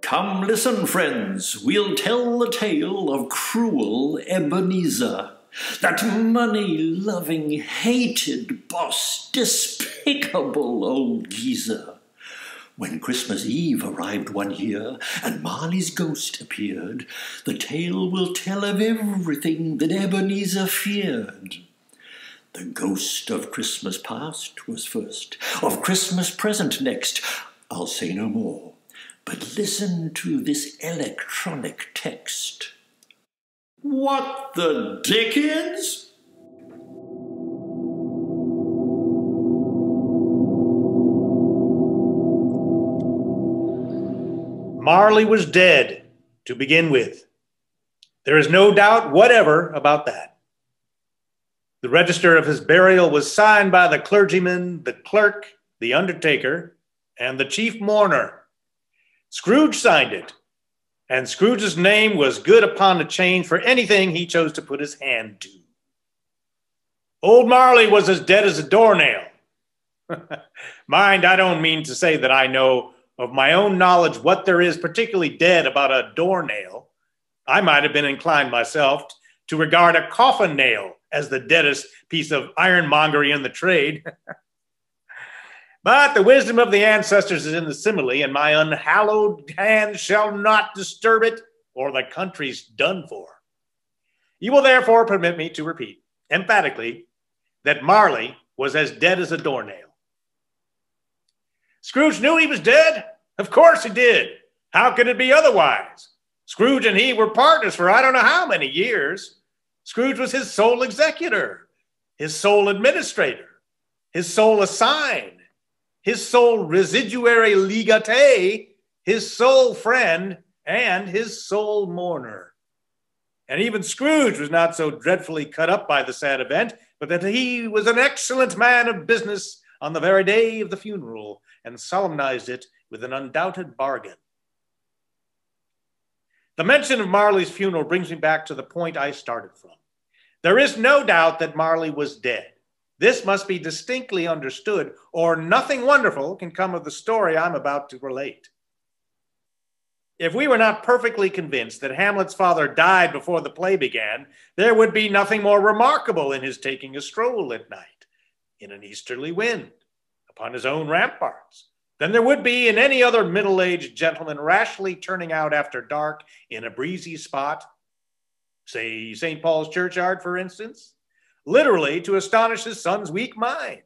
Come listen, friends, we'll tell the tale of cruel Ebenezer, that money-loving, hated boss, despicable old geezer. When Christmas Eve arrived one year and Marley's ghost appeared, the tale will tell of everything that Ebenezer feared. The ghost of Christmas past was first, of Christmas present next. I'll say no more, but listen to this electronic text. What the Dickens? Marley was dead, to begin with. There is no doubt whatever about that. The register of his burial was signed by the clergyman, the clerk, the undertaker, and the chief mourner. Scrooge signed it, and Scrooge's name was good upon the chain for anything he chose to put his hand to. Old Marley was as dead as a doornail. Mind, I don't mean to say that I know of my own knowledge what there is particularly dead about a doornail. I might have been inclined myself to regard a coffin nail as the deadest piece of ironmongery in the trade. But the wisdom of the ancestors is in the simile, and my unhallowed hand shall not disturb it, or the country's done for. You will therefore permit me to repeat emphatically that Marley was as dead as a doornail. Scrooge knew he was dead? Of course he did. How could it be otherwise? Scrooge and he were partners for I don't know how many years. Scrooge was his sole executor, his sole administrator, his sole assign, his sole residuary legatee, his sole friend, and his sole mourner. And even Scrooge was not so dreadfully cut up by the sad event, but that he was an excellent man of business on the very day of the funeral, and solemnized it with an undoubted bargain. The mention of Marley's funeral brings me back to the point I started from. There is no doubt that Marley was dead. This must be distinctly understood, or nothing wonderful can come of the story I'm about to relate. If we were not perfectly convinced that Hamlet's father died before the play began, there would be nothing more remarkable in his taking a stroll at night, in an easterly wind, upon his own ramparts, than there would be in any other middle-aged gentleman rashly turning out after dark in a breezy spot, say St. Paul's churchyard, for instance, literally to astonish his son's weak mind.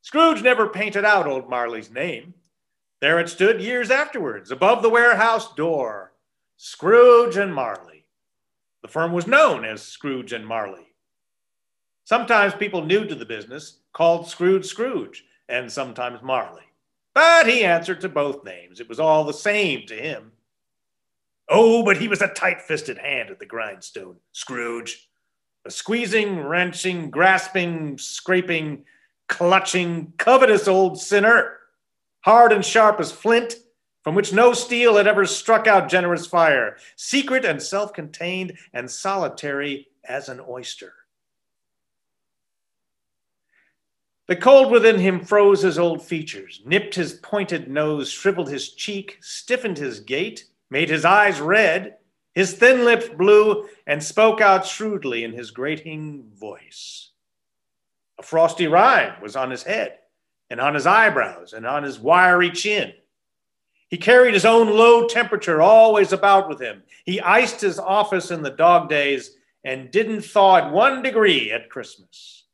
Scrooge never painted out old Marley's name. There it stood years afterwards, above the warehouse door, Scrooge and Marley. The firm was known as Scrooge and Marley. Sometimes people new to the business called Scrooge Scrooge, and sometimes Marley. But he answered to both names. It was all the same to him. Oh, but he was a tight-fisted hand at the grindstone, Scrooge. A squeezing, wrenching, grasping, scraping, clutching, covetous old sinner, hard and sharp as flint, from which no steel had ever struck out generous fire, secret and self-contained and solitary as an oyster. The cold within him froze his old features, nipped his pointed nose, shriveled his cheek, stiffened his gait, made his eyes red, his thin lips blue, and spoke out shrewdly in his grating voice. A frosty rime was on his head, and on his eyebrows, and on his wiry chin. He carried his own low temperature always about with him. He iced his office in the dog days, and didn't thaw it 1 degree at Christmas.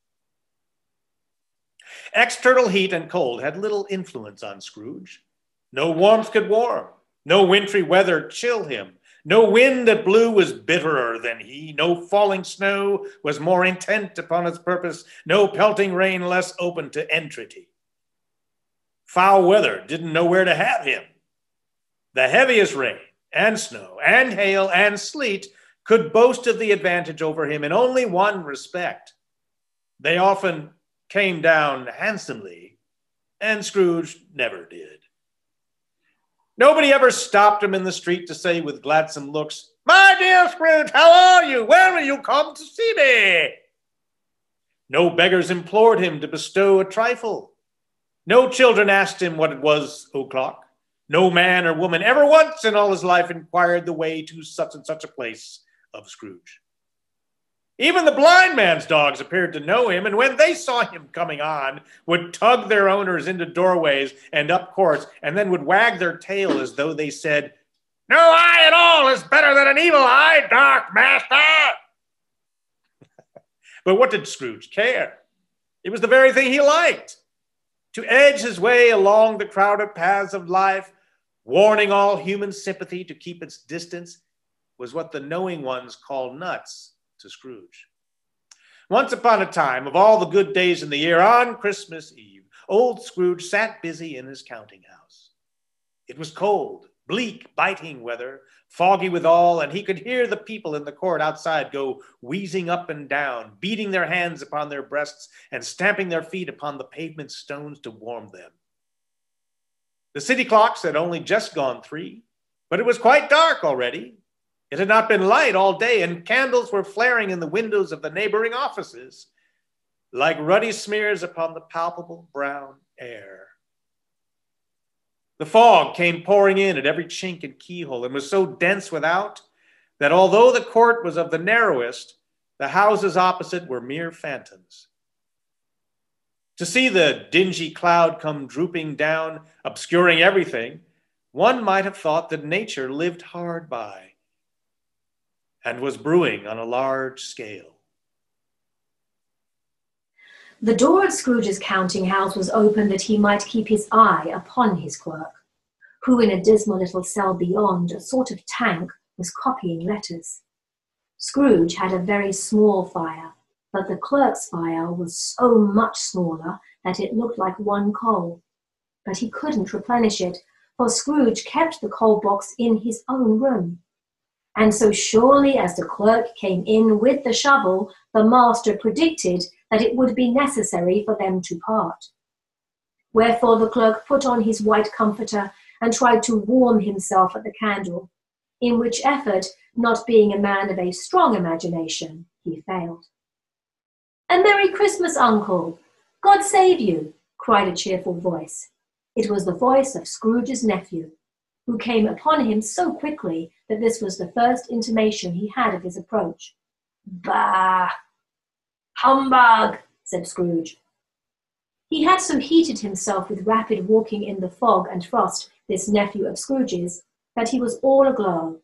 External heat and cold had little influence on Scrooge. No warmth could warm, no wintry weather chill him. No wind that blew was bitterer than he. No falling snow was more intent upon its purpose. No pelting rain less open to entreaty. Foul weather didn't know where to have him. The heaviest rain and snow and hail and sleet could boast of the advantage over him in only one respect. They often came down handsomely, and Scrooge never did. Nobody ever stopped him in the street to say with gladsome looks, "My dear Scrooge, how are you? When will you come to see me?" No beggars implored him to bestow a trifle. No children asked him what it was o'clock. No man or woman ever once in all his life inquired the way to such and such a place of Scrooge. Even the blind man's dogs appeared to know him, and when they saw him coming on, would tug their owners into doorways and up courts, and then would wag their tail as though they said, "No eye at all is better than an evil eye, dark master." But what did Scrooge care? It was the very thing he liked. To edge his way along the crowded paths of life, warning all human sympathy to keep its distance, was what the knowing ones call nuts to Scrooge. Once upon a time, of all the good days in the year, on Christmas Eve, old Scrooge sat busy in his counting house. It was cold, bleak, biting weather, foggy withal, and he could hear the people in the court outside go wheezing up and down, beating their hands upon their breasts and stamping their feet upon the pavement stones to warm them. The city clocks had only just gone 3, but it was quite dark already. It had not been light all day, and candles were flaring in the windows of the neighboring offices, like ruddy smears upon the palpable brown air. The fog came pouring in at every chink and keyhole, and was so dense without that although the court was of the narrowest, the houses opposite were mere phantoms. To see the dingy cloud come drooping down, obscuring everything, one might have thought that nature lived hard by and was brewing on a large scale. The door of Scrooge's counting house was open that he might keep his eye upon his clerk, who in a dismal little cell beyond, a sort of tank, was copying letters. Scrooge had a very small fire, but the clerk's fire was so much smaller that it looked like one coal. But he couldn't replenish it, for Scrooge kept the coal box in his own room. And so surely as the clerk came in with the shovel, the master predicted that it would be necessary for them to part. Wherefore the clerk put on his white comforter and tried to warm himself at the candle, in which effort, not being a man of a strong imagination, he failed. "A Merry Christmas, Uncle! God save you!" cried a cheerful voice. It was the voice of Scrooge's nephew, who came upon him so quickly that this was the first intimation he had of his approach. "Bah! Humbug!" said Scrooge. He had so heated himself with rapid walking in the fog and frost, this nephew of Scrooge's, that he was all aglow.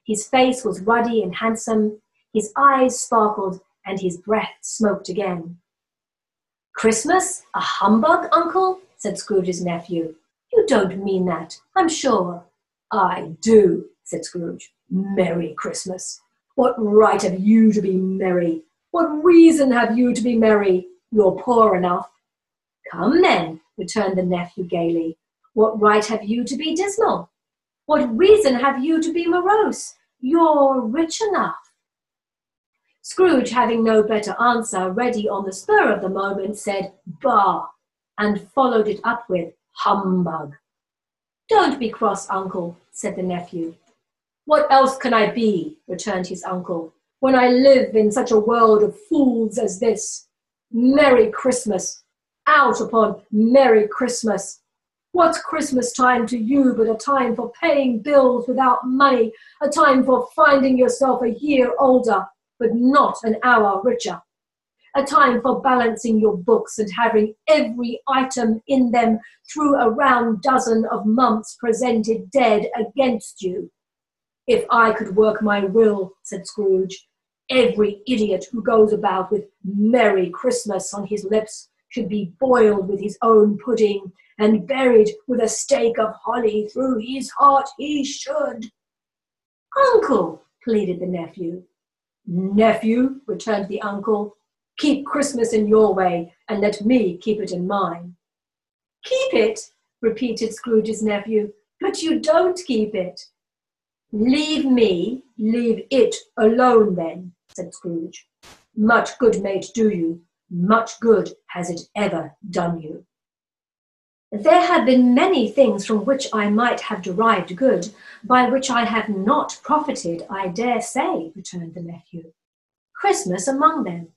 His face was ruddy and handsome, his eyes sparkled, and his breath smoked again. "Christmas? A humbug, Uncle?" said Scrooge's nephew. "You don't mean that, I'm sure." "I do," said Scrooge. "Merry Christmas. What right have you to be merry? What reason have you to be merry? You're poor enough." "Come then," returned the nephew gaily. "What right have you to be dismal? What reason have you to be morose? You're rich enough." Scrooge, having no better answer ready on the spur of the moment, said, "Bah," and followed it up with, "Humbug." "Don't be cross, Uncle," said the nephew. "What else can I be," returned his uncle, "when I live in such a world of fools as this? Merry Christmas! Out upon Merry Christmas! What's Christmas time to you but a time for paying bills without money, a time for finding yourself a year older, but not an hour richer, a time for balancing your books and having every item in them through a round dozen of months presented dead against you. If I could work my will," said Scrooge, "every idiot who goes about with Merry Christmas on his lips should be boiled with his own pudding and buried with a stake of holly through his heart, he should." "Uncle," pleaded the nephew. "Nephew," returned the uncle, "keep Christmas in your way and let me keep it in mine." "Keep it?" repeated Scrooge's nephew. "But you don't keep it." Leave it alone then, said Scrooge. Much good may it do you, much good has it ever done you. There have been many things from which I might have derived good, by which I have not profited, I dare say, returned the nephew. Christmas among them.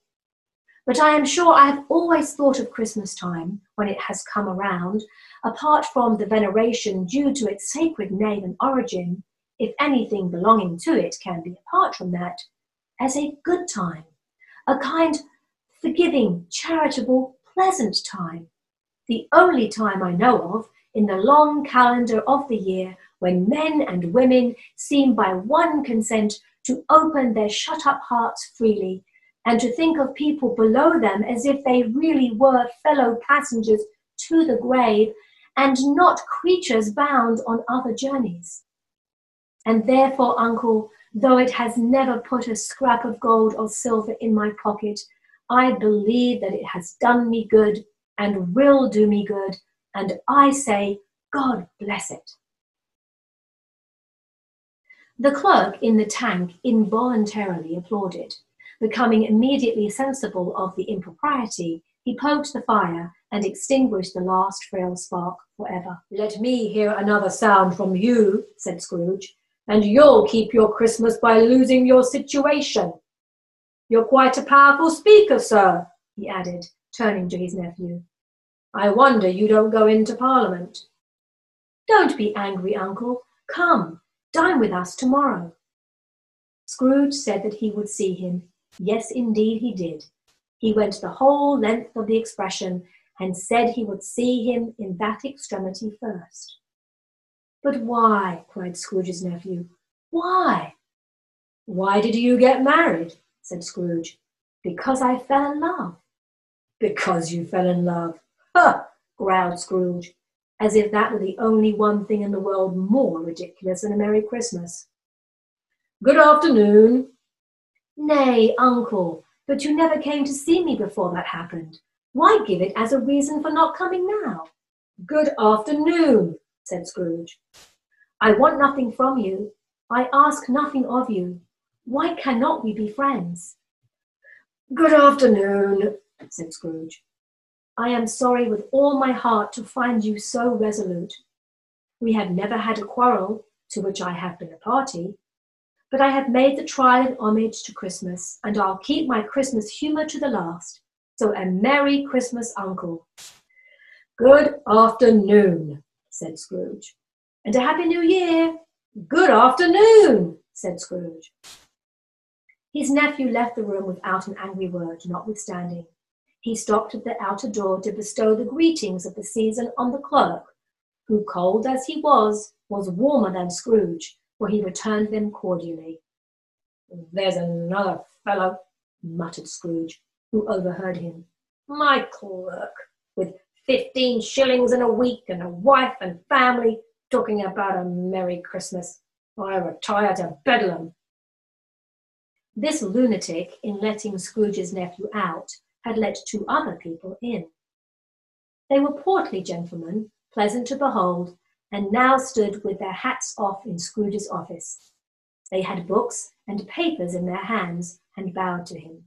But I am sure I have always thought of Christmas time, when it has come around, apart from the veneration due to its sacred name and origin, if anything belonging to it can be apart from that, as a good time, a kind, forgiving, charitable, pleasant time, the only time I know of in the long calendar of the year when men and women seem by one consent to open their shut-up hearts freely and to think of people below them as if they really were fellow passengers to the grave and not creatures bound on other journeys. And therefore, uncle, though it has never put a scrap of gold or silver in my pocket, I believe that it has done me good and will do me good, and I say, God bless it. The clerk in the tank involuntarily applauded. Becoming immediately sensible of the impropriety, he poked the fire and extinguished the last frail spark forever. Let me hear another sound from you, said Scrooge, and you'll keep your Christmas by losing your situation. You're quite a powerful speaker, sir, he added, turning to his nephew. I wonder you don't go into Parliament. Don't be angry, uncle. Come, dine with us tomorrow. Scrooge said that he would see him. Yes, indeed he did. He went the whole length of the expression and said he would see him in that extremity first. But why? Cried Scrooge's nephew. Why? Why did you get married? Said Scrooge. Because I fell in love. Because you fell in love. Ha! Growled Scrooge, as if that were the only one thing in the world more ridiculous than a Merry Christmas. Good afternoon. Nay, uncle, but you never came to see me before that happened. Why give it as a reason for not coming now? Good afternoon, said Scrooge. I want nothing from you. I ask nothing of you. Why cannot we be friends? Good afternoon, said Scrooge. I am sorry with all my heart to find you so resolute. We have never had a quarrel, to which I have been a party, but I have made the trial in homage to Christmas, and I'll keep my Christmas humour to the last. So a Merry Christmas, uncle. Good afternoon, said Scrooge. And a Happy New Year. Good afternoon, said Scrooge. His nephew left the room without an angry word, notwithstanding. He stopped at the outer door to bestow the greetings of the season on the clerk, who, cold as he was warmer than Scrooge, for he returned them cordially. There's another fellow, muttered Scrooge, who overheard him. My clerk, with 15 shillings in a week and a wife and family, talking about a Merry Christmas. I retire to Bedlam. This lunatic, in letting Scrooge's nephew out, had let 2 other people in. They were portly gentlemen, pleasant to behold, and now stood with their hats off in Scrooge's office. They had books and papers in their hands and bowed to him.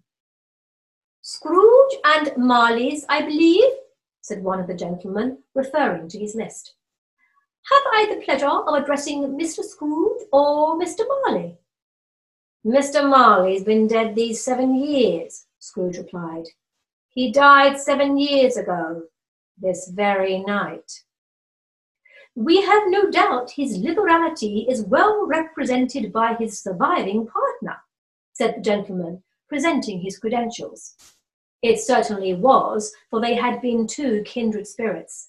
Scrooge and Marley's, I believe, said one of the gentlemen, referring to his list. Have I the pleasure of addressing Mr. Scrooge or Mr. Marley? Mr. Marley's been dead these 7 years, Scrooge replied. He died 7 years ago, this very night. We have no doubt his liberality is well represented by his surviving partner, said the gentleman, presenting his credentials. It certainly was, for they had been 2 kindred spirits.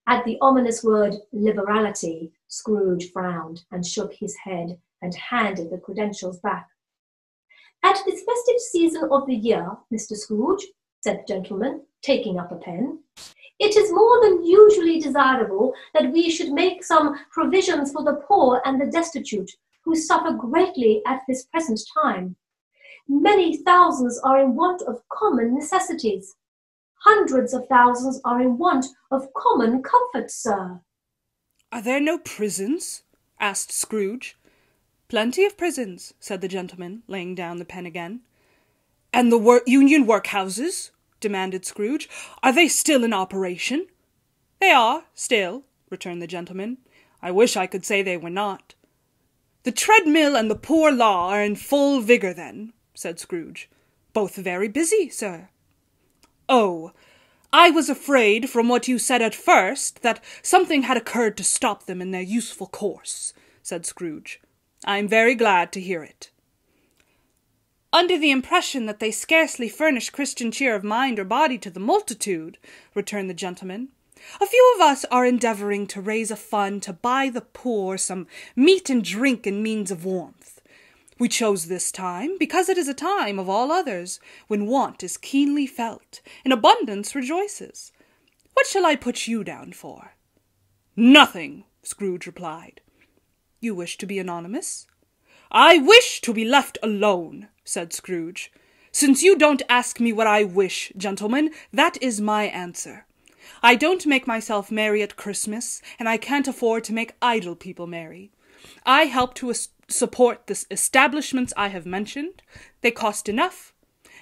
At the ominous word liberality, Scrooge frowned and shook his head and handed the credentials back. At this festive season of the year, Mr. Scrooge, said the gentleman, taking up a pen, it is more than usually desirable that we should make some provisions for the poor and the destitute, who suffer greatly at this present time. Many thousands are in want of common necessities. Hundreds of thousands are in want of common comforts, sir. Are there no prisons? Asked Scrooge. Plenty of prisons, said the gentleman, laying down the pen again. And the union workhouses? Demanded Scrooge. Are they still in operation? They are, still, returned the gentleman. I wish I could say they were not. The treadmill and the poor law are in full vigour, then, said Scrooge. Both very busy, sir. Oh, I was afraid, from what you said at first, that something had occurred to stop them in their useful course, said Scrooge. I am very glad to hear it. Under the impression that they scarcely furnish Christian cheer of mind or body to the multitude, returned the gentleman, a few of us are endeavouring to raise a fund to buy the poor some meat and drink and means of warmth. We chose this time because it is a time of all others when want is keenly felt and abundance rejoices. What shall I put you down for? Nothing, Scrooge replied. You wish to be anonymous? I wish to be left alone, said Scrooge. Since you don't ask me what I wish, gentlemen, that is my answer. I don't make myself merry at Christmas, and I can't afford to make idle people merry. I help to support the establishments I have mentioned. They cost enough,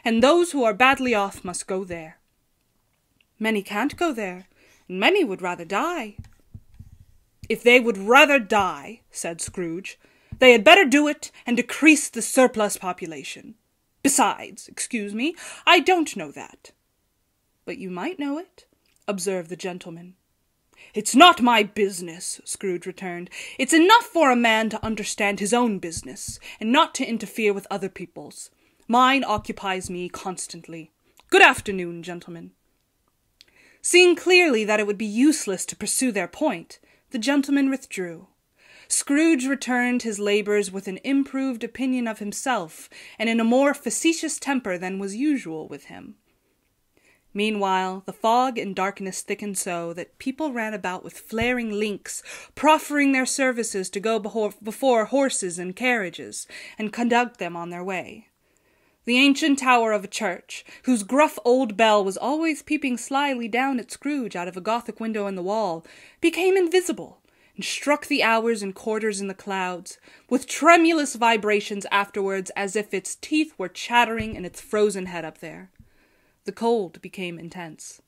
and those who are badly off must go there. Many can't go there, and many would rather die. If they would rather die, said Scrooge, they had better do it and decrease the surplus population. Besides, excuse me, I don't know that. But you might know it, observed the gentleman. It's not my business, Scrooge returned. It's enough for a man to understand his own business, and not to interfere with other people's. Mine occupies me constantly. Good afternoon, gentlemen. Seeing clearly that it would be useless to pursue their point, the gentleman withdrew. Scrooge returned his labours with an improved opinion of himself, and in a more facetious temper than was usual with him. Meanwhile, the fog and darkness thickened so that people ran about with flaring links, proffering their services to go before horses and carriages, and conduct them on their way. The ancient tower of a church, whose gruff old bell was always peeping slyly down at Scrooge out of a Gothic window in the wall, became invisible, and struck the hours and quarters in the clouds, with tremulous vibrations afterwards, as if its teeth were chattering in its frozen head up there. The cold became intense.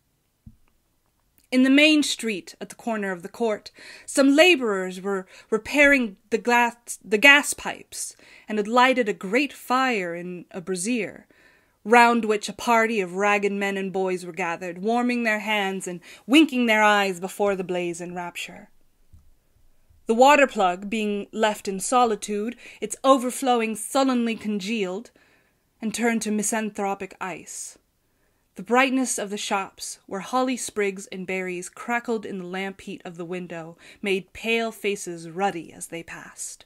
In the main street, at the corner of the court, some labourers were repairing the gas pipes, and had lighted a great fire in a brazier, round which a party of ragged men and boys were gathered, warming their hands and winking their eyes before the blaze in rapture. The water-plug, being left in solitude, its overflowing sullenly congealed, and turned to misanthropic ice. The brightness of the shops, where holly sprigs and berries crackled in the lamp heat of the window, made pale faces ruddy as they passed.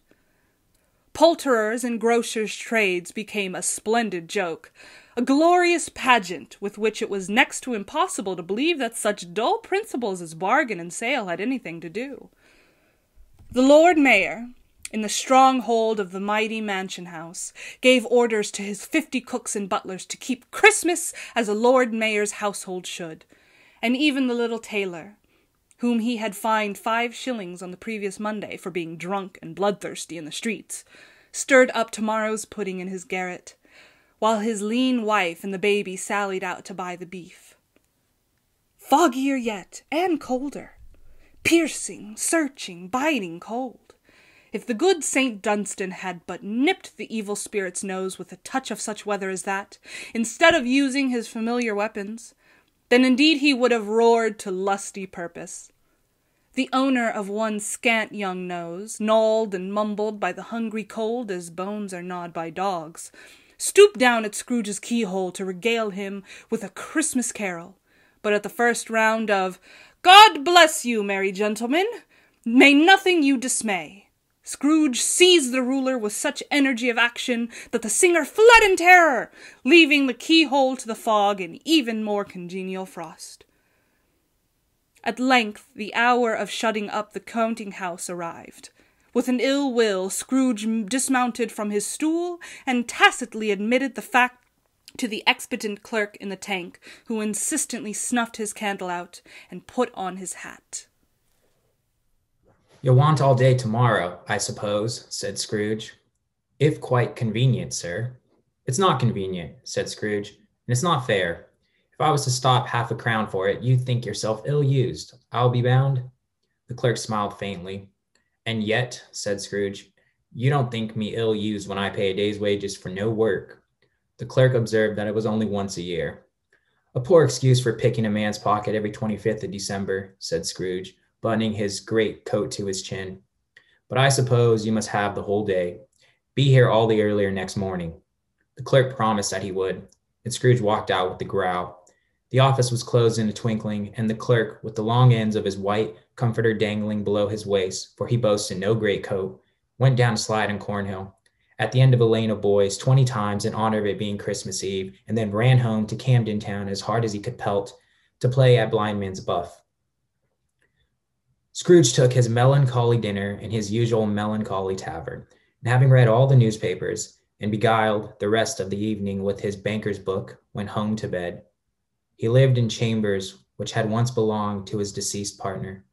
Poulterers' and grocers' trades became a splendid joke, a glorious pageant with which it was next to impossible to believe that such dull principles as bargain and sale had anything to do. The Lord Mayor, in the stronghold of the mighty mansion house, gave orders to his 50 cooks and butlers to keep Christmas as a Lord Mayor's household should, and even the little tailor, whom he had fined 5 shillings on the previous Monday for being drunk and bloodthirsty in the streets, stirred up tomorrow's pudding in his garret, while his lean wife and the baby sallied out to buy the beef. Foggier yet, and colder. Piercing, searching, biting cold. If the good St. Dunstan had but nipped the evil spirit's nose with a touch of such weather as that, instead of using his familiar weapons, then indeed he would have roared to lusty purpose. The owner of one scant young nose, gnawed and mumbled by the hungry cold as bones are gnawed by dogs, stooped down at Scrooge's keyhole to regale him with a Christmas carol, but at the first round of "God bless you, merry gentlemen, may nothing you dismay," Scrooge seized the ruler with such energy of action that the singer fled in terror, leaving the keyhole to the fog and even more congenial frost. At length the hour of shutting up the counting-house arrived. With an ill will, Scrooge dismounted from his stool and tacitly admitted the fact to the expectant clerk in the tank, who insistently snuffed his candle out and put on his hat. "You'll want all day tomorrow, I suppose," said Scrooge. If quite convenient, sir. It's not convenient, said Scrooge, and it's not fair. If I was to stop half a crown for it, you'd think yourself ill-used. I'll be bound. The clerk smiled faintly. And yet, said Scrooge, you don't think me ill-used when I pay a day's wages for no work. The clerk observed that it was only once a year. A poor excuse for picking a man's pocket every 25th of December, said Scrooge, buttoning his great coat to his chin. But I suppose you must have the whole day. Be here all the earlier next morning. The clerk promised that he would, and Scrooge walked out with a growl. The office was closed in a twinkling, and the clerk, with the long ends of his white comforter dangling below his waist, for he boasted no greatcoat, went down a slide in Cornhill, at the end of a lane of boys 20 times in honor of it being Christmas Eve, and then ran home to Camden Town as hard as he could pelt to play at blindman's buff. Scrooge took his melancholy dinner in his usual melancholy tavern, and having read all the newspapers and beguiled the rest of the evening with his banker's book, went home to bed. He lived in chambers which had once belonged to his deceased partner.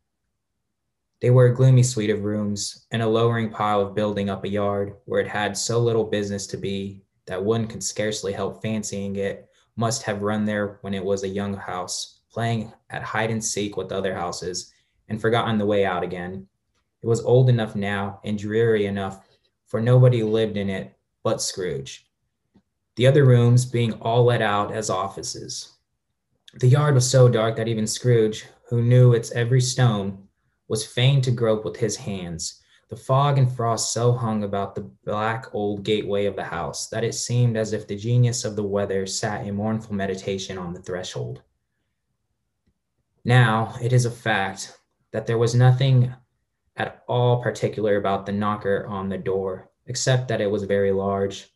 They were a gloomy suite of rooms and a lowering pile of building up a yard where it had so little business to be that one could scarcely help fancying it must have run there when it was a young house, playing at hide and seek with other houses, and forgotten the way out again. It was old enough now and dreary enough, for nobody lived in it but Scrooge, the other rooms being all let out as offices. The yard was so dark that even Scrooge, who knew its every stone, was fain to grope with his hands. The fog and frost so hung about the black old gateway of the house that it seemed as if the genius of the weather sat in mournful meditation on the threshold. Now, it is a fact that there was nothing at all particular about the knocker on the door, except that it was very large.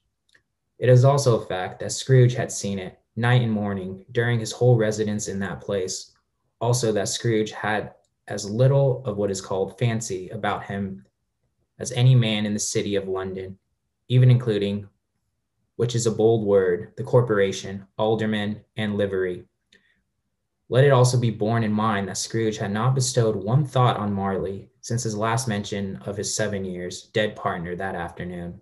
It is also a fact that Scrooge had seen it, night and morning, during his whole residence in that place. Also that Scrooge had as little of what is called fancy about him as any man in the city of London, even including, which is a bold word, the corporation, aldermen, and livery. Let it also be borne in mind that Scrooge had not bestowed one thought on Marley since his last mention of his 7 years dead partner that afternoon.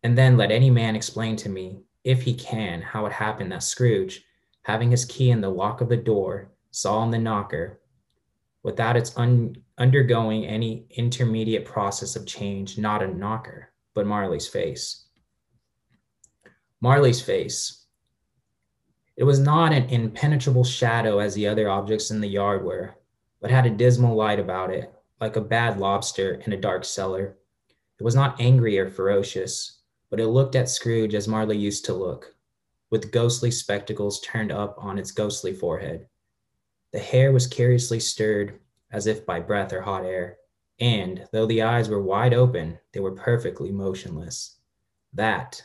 And then let any man explain to me, if he can, how it happened that Scrooge, having his key in the lock of the door, saw on the knocker, without its undergoing any intermediate process of change, not a knocker, but Marley's face. Marley's face. It was not an impenetrable shadow as the other objects in the yard were, but had a dismal light about it, like a bad lobster in a dark cellar. It was not angry or ferocious, but it looked at Scrooge as Marley used to look, with ghostly spectacles turned up on its ghostly forehead. The hair was curiously stirred, as if by breath or hot air, and, though the eyes were wide open, they were perfectly motionless. That,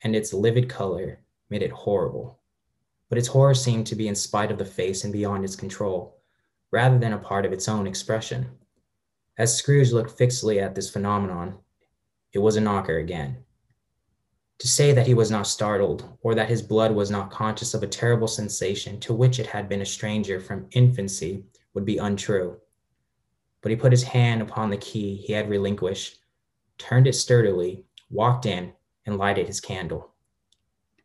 and its livid color, made it horrible. But its horror seemed to be in spite of the face and beyond its control, rather than a part of its own expression. As Scrooge looked fixedly at this phenomenon, it was a knocker again. To say that he was not startled, or that his blood was not conscious of a terrible sensation to which it had been a stranger from infancy, would be untrue. But he put his hand upon the key he had relinquished, turned it sturdily, walked in, and lighted his candle.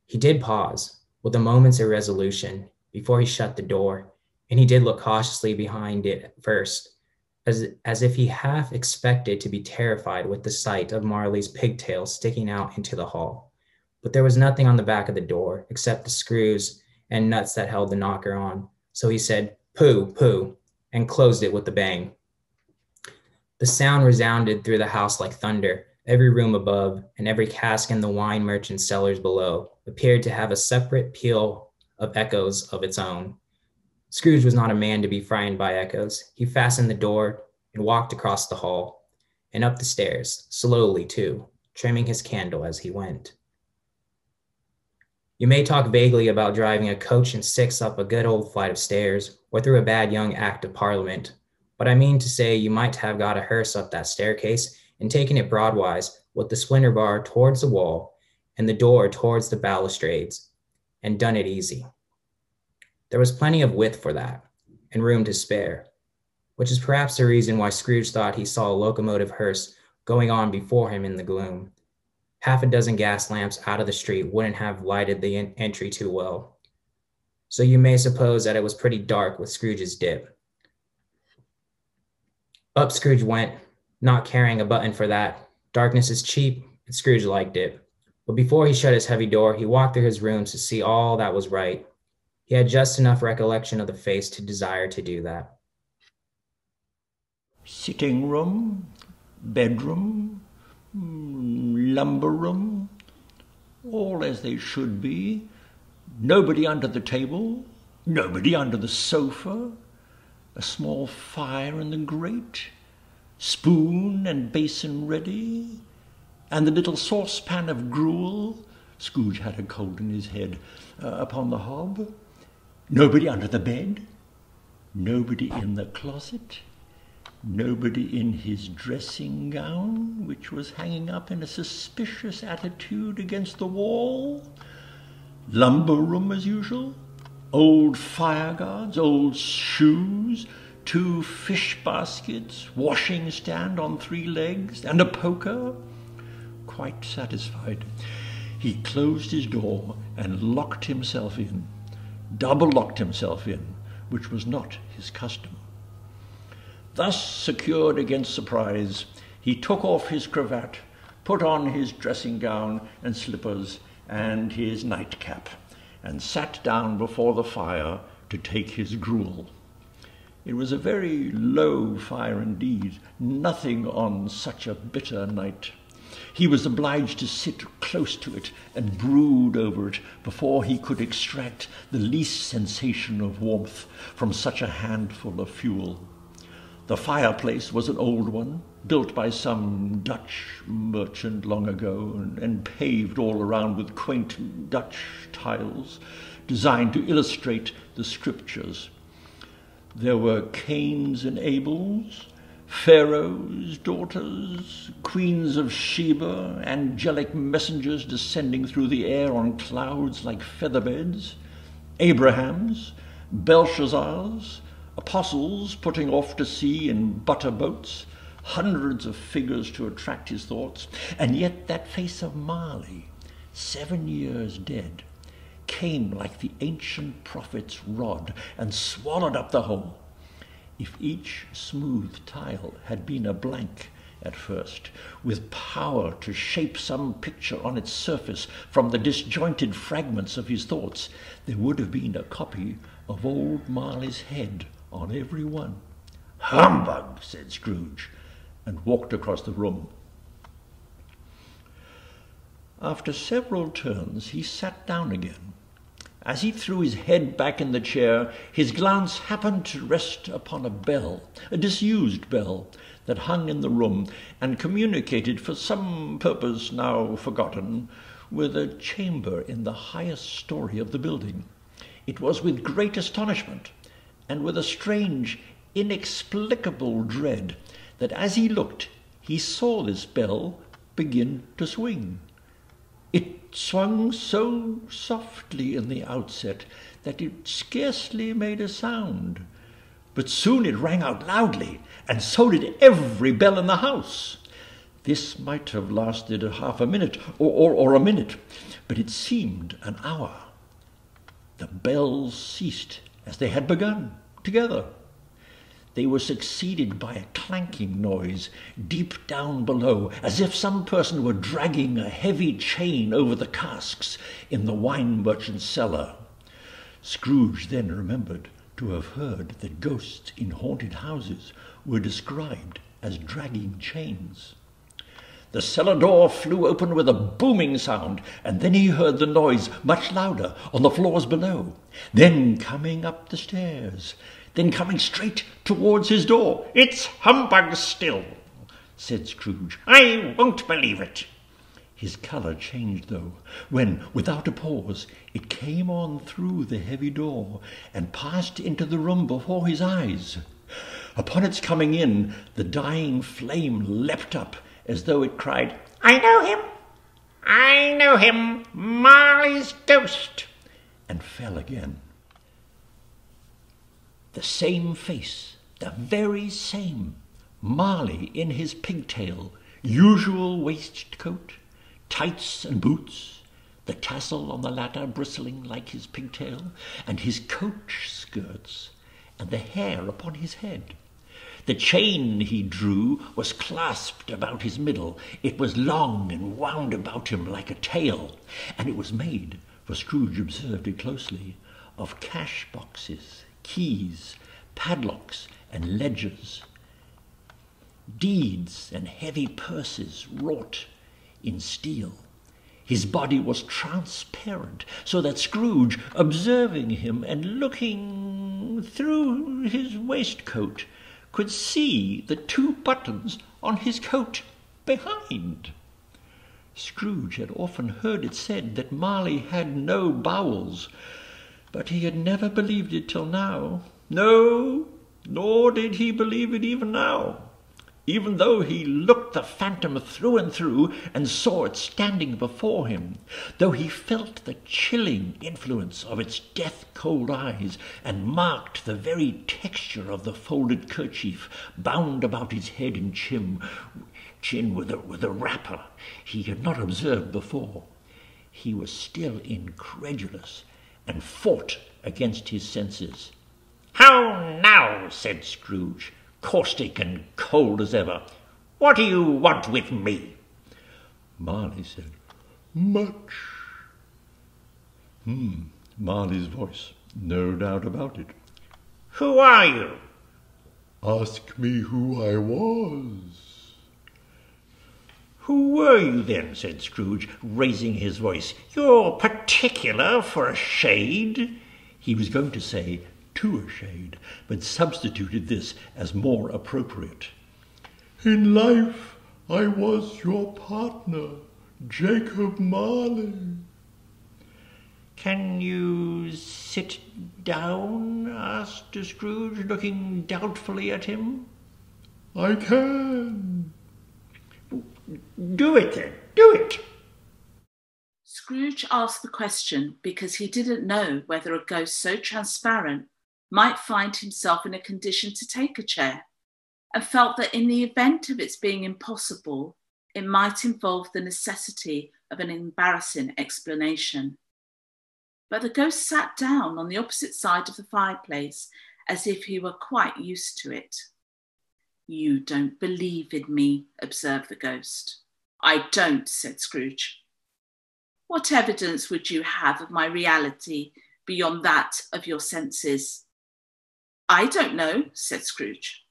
He did pause, with a moment's irresolution, before he shut the door, and he did look cautiously behind it first, as if he half expected to be terrified with the sight of Marley's pigtail sticking out into the hall. But there was nothing on the back of the door, except the screws and nuts that held the knocker on, so he said, "Pooh, pooh," and closed it with a bang. The sound resounded through the house like thunder. Every room above, and every cask in the wine merchant's cellars below, appeared to have a separate peal of echoes of its own. Scrooge was not a man to be frightened by echoes. He fastened the door and walked across the hall, and up the stairs, slowly too, trimming his candle as he went. You may talk vaguely about driving a coach and six up a good old flight of stairs, or through a bad young act of parliament, but I mean to say you might have got a hearse up that staircase and taken it broadwise with the splinter bar towards the wall and the door towards the balustrades, and done it easy. There was plenty of width for that, and room to spare, which is perhaps the reason why Scrooge thought he saw a locomotive hearse going on before him in the gloom. Half a dozen gas lamps out of the street wouldn't have lighted the entry too well. So you may suppose that it was pretty dark with Scrooge's dip. Up Scrooge went, not caring a button for that. Darkness is cheap, and Scrooge liked it. But before he shut his heavy door, he walked through his rooms to see all that was right. He had just enough recollection of the face to desire to do that. Sitting room, bedroom, lumber room, all as they should be. Nobody under the table, nobody under the sofa, a small fire in the grate, spoon and basin ready, and the little saucepan of gruel, Scrooge had a cold in his head, upon the hob. Nobody under the bed, nobody in the closet, nobody in his dressing gown, which was hanging up in a suspicious attitude against the wall. Lumber room as usual, old fire guards, old shoes, 2 fish baskets, washing stand on 3 legs, and a poker. Quite satisfied, he closed his door and locked himself in, double-locked himself in, which was not his custom. Thus secured against surprise, he took off his cravat, put on his dressing gown and slippers and his nightcap, and sat down before the fire to take his gruel. It was a very low fire indeed, nothing on such a bitter night. He was obliged to sit close to it and brood over it before he could extract the least sensation of warmth from such a handful of fuel. The fireplace was an old one, built by some Dutch merchant long ago, and paved all around with quaint Dutch tiles, designed to illustrate the scriptures. There were Cains and Abels, Pharaoh's daughters, queens of Sheba, angelic messengers descending through the air on clouds like featherbeds, Abrahams, Belshazzars, apostles putting off to sea in butter boats, hundreds of figures to attract his thoughts, and yet that face of Marley, 7 years dead, came like the ancient prophet's rod and swallowed up the whole. If each smooth tile had been a blank at first, with power to shape some picture on its surface from the disjointed fragments of his thoughts, there would have been a copy of old Marley's head on every one. "Humbug," said Scrooge, and walked across the room. After several turns, he sat down again. As he threw his head back in the chair, his glance happened to rest upon a bell, a disused bell, that hung in the room and communicated, for some purpose now forgotten, with a chamber in the highest story of the building. It was with great astonishment, and with a strange, inexplicable dread, that as he looked, he saw this bell begin to swing. It swung so softly in the outset that it scarcely made a sound, but soon it rang out loudly, and so did every bell in the house. This might have lasted half a minute or a minute, but it seemed an hour. The bells ceased as they had begun, together. They were succeeded by a clanking noise deep down below, as if some person were dragging a heavy chain over the casks in the wine merchant's cellar. Scrooge then remembered to have heard that ghosts in haunted houses were described as dragging chains. The cellar door flew open with a booming sound, and then he heard the noise much louder on the floors below, then coming up the stairs, then coming straight towards his door. "It's humbug still," said Scrooge. "I won't believe it." His colour changed, though, when, without a pause, it came on through the heavy door and passed into the room before his eyes. Upon its coming in, the dying flame leapt up, as though it cried, "I know him! I know him! Marley's ghost!" and fell again. The same face, the very same, Marley in his pigtail, Usual waistcoat, tights and boots, the tassel on the latter bristling like his pigtail, and his coach skirts, and the hair upon his head. The chain he drew was clasped about his middle. It was long and wound about him like a tail, and it was made, for Scrooge observed it closely, of cash boxes, keys, padlocks, and ledgers, deeds and heavy purses wrought in steel. His body was transparent, so that Scrooge, observing him and looking through his waistcoat, could see the 2 buttons on his coat behind. Scrooge had often heard it said that Marley had no bowels, but he had never believed it till now. No, nor did he believe it even now, even though he looked the phantom through and through and saw it standing before him, though he felt the chilling influence of its death-cold eyes and marked the very texture of the folded kerchief bound about his head and chin with a wrapper he had not observed before. He was still incredulous and fought against his senses. "How now?" said Scrooge, caustic and cold as ever. "What do you want with me?" Marley said, "Much." Marley's voice, no doubt about it. "Who are you?" "Ask me who I was." "Who were you then?" said Scrooge, raising his voice. "You're particular for a shade." He was going to say, "to a shade," but substituted this as more appropriate. "In life I was your partner, Jacob Marley." "Can you sit down?" asked Scrooge, looking doubtfully at him. "I can." "Do it then, do it." Scrooge asked the question because he didn't know whether a ghost so transparent might find himself in a condition to take a chair, and felt that in the event of its being impossible, it might involve the necessity of an embarrassing explanation. But the ghost sat down on the opposite side of the fireplace as if he were quite used to it. "You don't believe in me," observed the ghost. "I don't," said Scrooge. "What evidence would you have of my reality beyond that of your senses?" "I don't know," said Scrooge.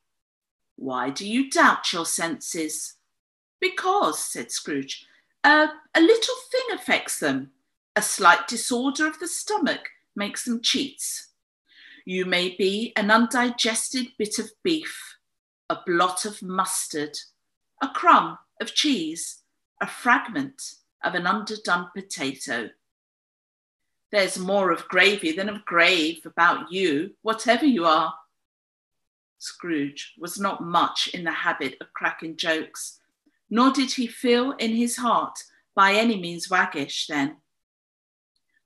"Why do you doubt your senses?" "Because," said Scrooge, a little thing affects them. A slight disorder of the stomach makes them cheats. You may be an undigested bit of beef, a blot of mustard, a crumb of cheese, a fragment of an underdone potato. There's more of gravy than of grave about you, whatever you are." Scrooge was not much in the habit of cracking jokes, nor did he feel in his heart by any means waggish then.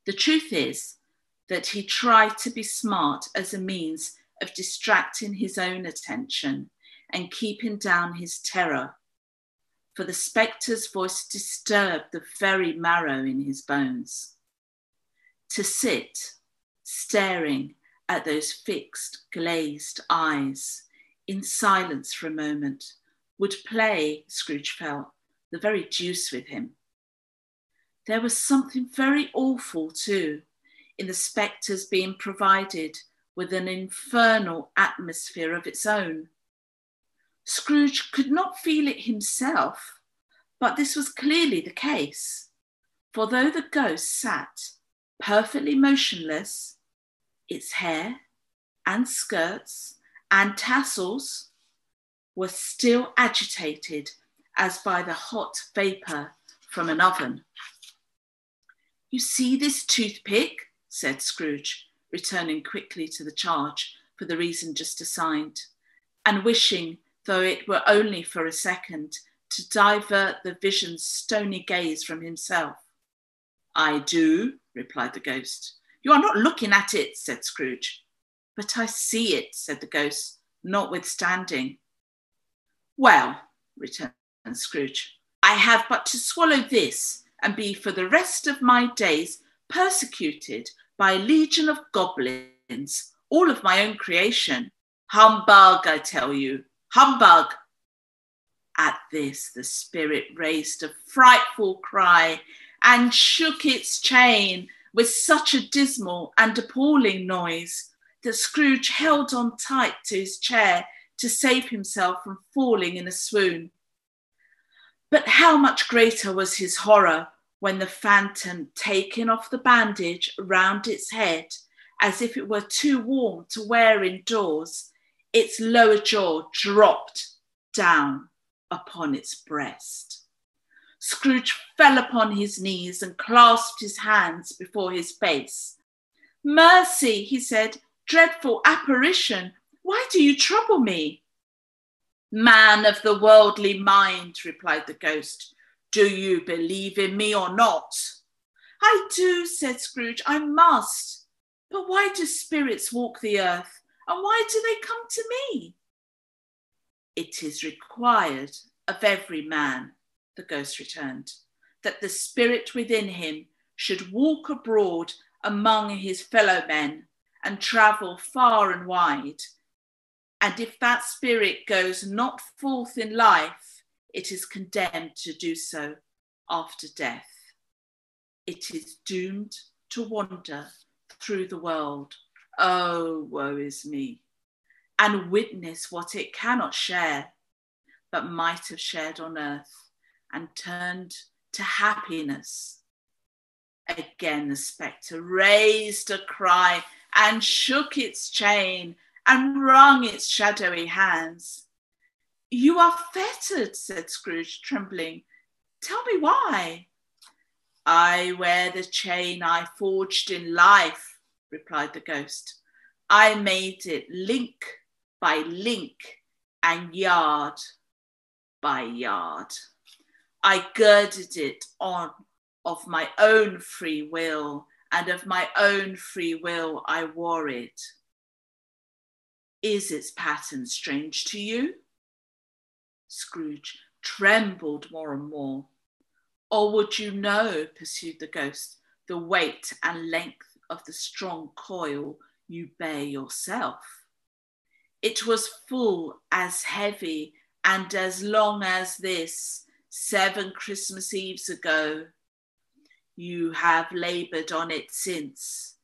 The truth is that he tried to be smart as a means of distracting his own attention and keeping down his terror, for the spectre's voice disturbed the very marrow in his bones. To sit staring at those fixed, glazed eyes in silence for a moment would play, Scrooge felt, the very deuce with him. There was something very awful, too, in the spectre's being provided with an infernal atmosphere of its own. Scrooge could not feel it himself, but this was clearly the case, for though the ghost sat perfectly motionless, its hair and skirts and tassels were still agitated as by the hot vapour from an oven. "You see this toothpick?" said Scrooge, returning quickly to the charge for the reason just assigned, and wishing, though it were only for a second, to divert the vision's stony gaze from himself. "I do," replied the ghost. "You are not looking at it," said Scrooge. "But I see it," said the ghost, notwithstanding. "Well," returned Scrooge. I have but to swallow this and be for the rest of my days persecuted by a legion of goblins, all of my own creation. Humbug, I tell you, humbug. At this, the spirit raised a frightful cry and shook its chain with such a dismal and appalling noise that Scrooge held on tight to his chair to save himself from falling in a swoon. But how much greater was his horror when the phantom, taking off the bandage round its head, as if it were too warm to wear indoors, its lower jaw dropped down upon its breast. Scrooge fell upon his knees and clasped his hands before his face. "Mercy," he said, "dreadful apparition, why do you trouble me?" "Man of the worldly mind," replied the ghost, "do you believe in me or not?" "I do," said Scrooge, "I must. But why do spirits walk the earth, and why do they come to me?" "It is required of every man," the ghost returned, "that the spirit within him should walk abroad among his fellow men and travel far and wide. And if that spirit goes not forth in life, it is condemned to do so after death. It is doomed to wander through the world, oh, woe is me, and witness what it cannot share, but might have shared on earth and turned to happiness." Again the spectre raised a cry and shook its chain and wrung its shadowy hands. "You are fettered," said Scrooge, trembling. "Tell me why." "I wear the chain I forged in life," replied the ghost. "I made it link by link and yard by yard. I girded it on of my own free will, and of my own free will I wore it. Is its pattern strange to you?" Scrooge trembled more and more. "Or would you know," pursued the ghost, "the weight and length of the strong coil you bear yourself? It was full as heavy and as long as this 7 Christmas Eves ago. You have laboured on it since.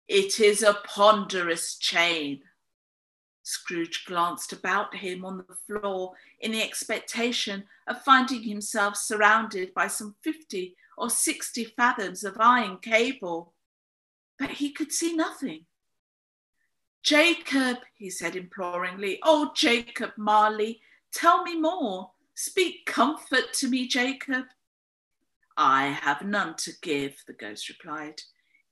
It is a ponderous chain." Scrooge glanced about him on the floor in the expectation of finding himself surrounded by some 50 or 60 fathoms of iron cable, but he could see nothing. "Jacob," he said imploringly, "oh, Jacob Marley, tell me more. Speak comfort to me, Jacob." "I have none to give," the ghost replied.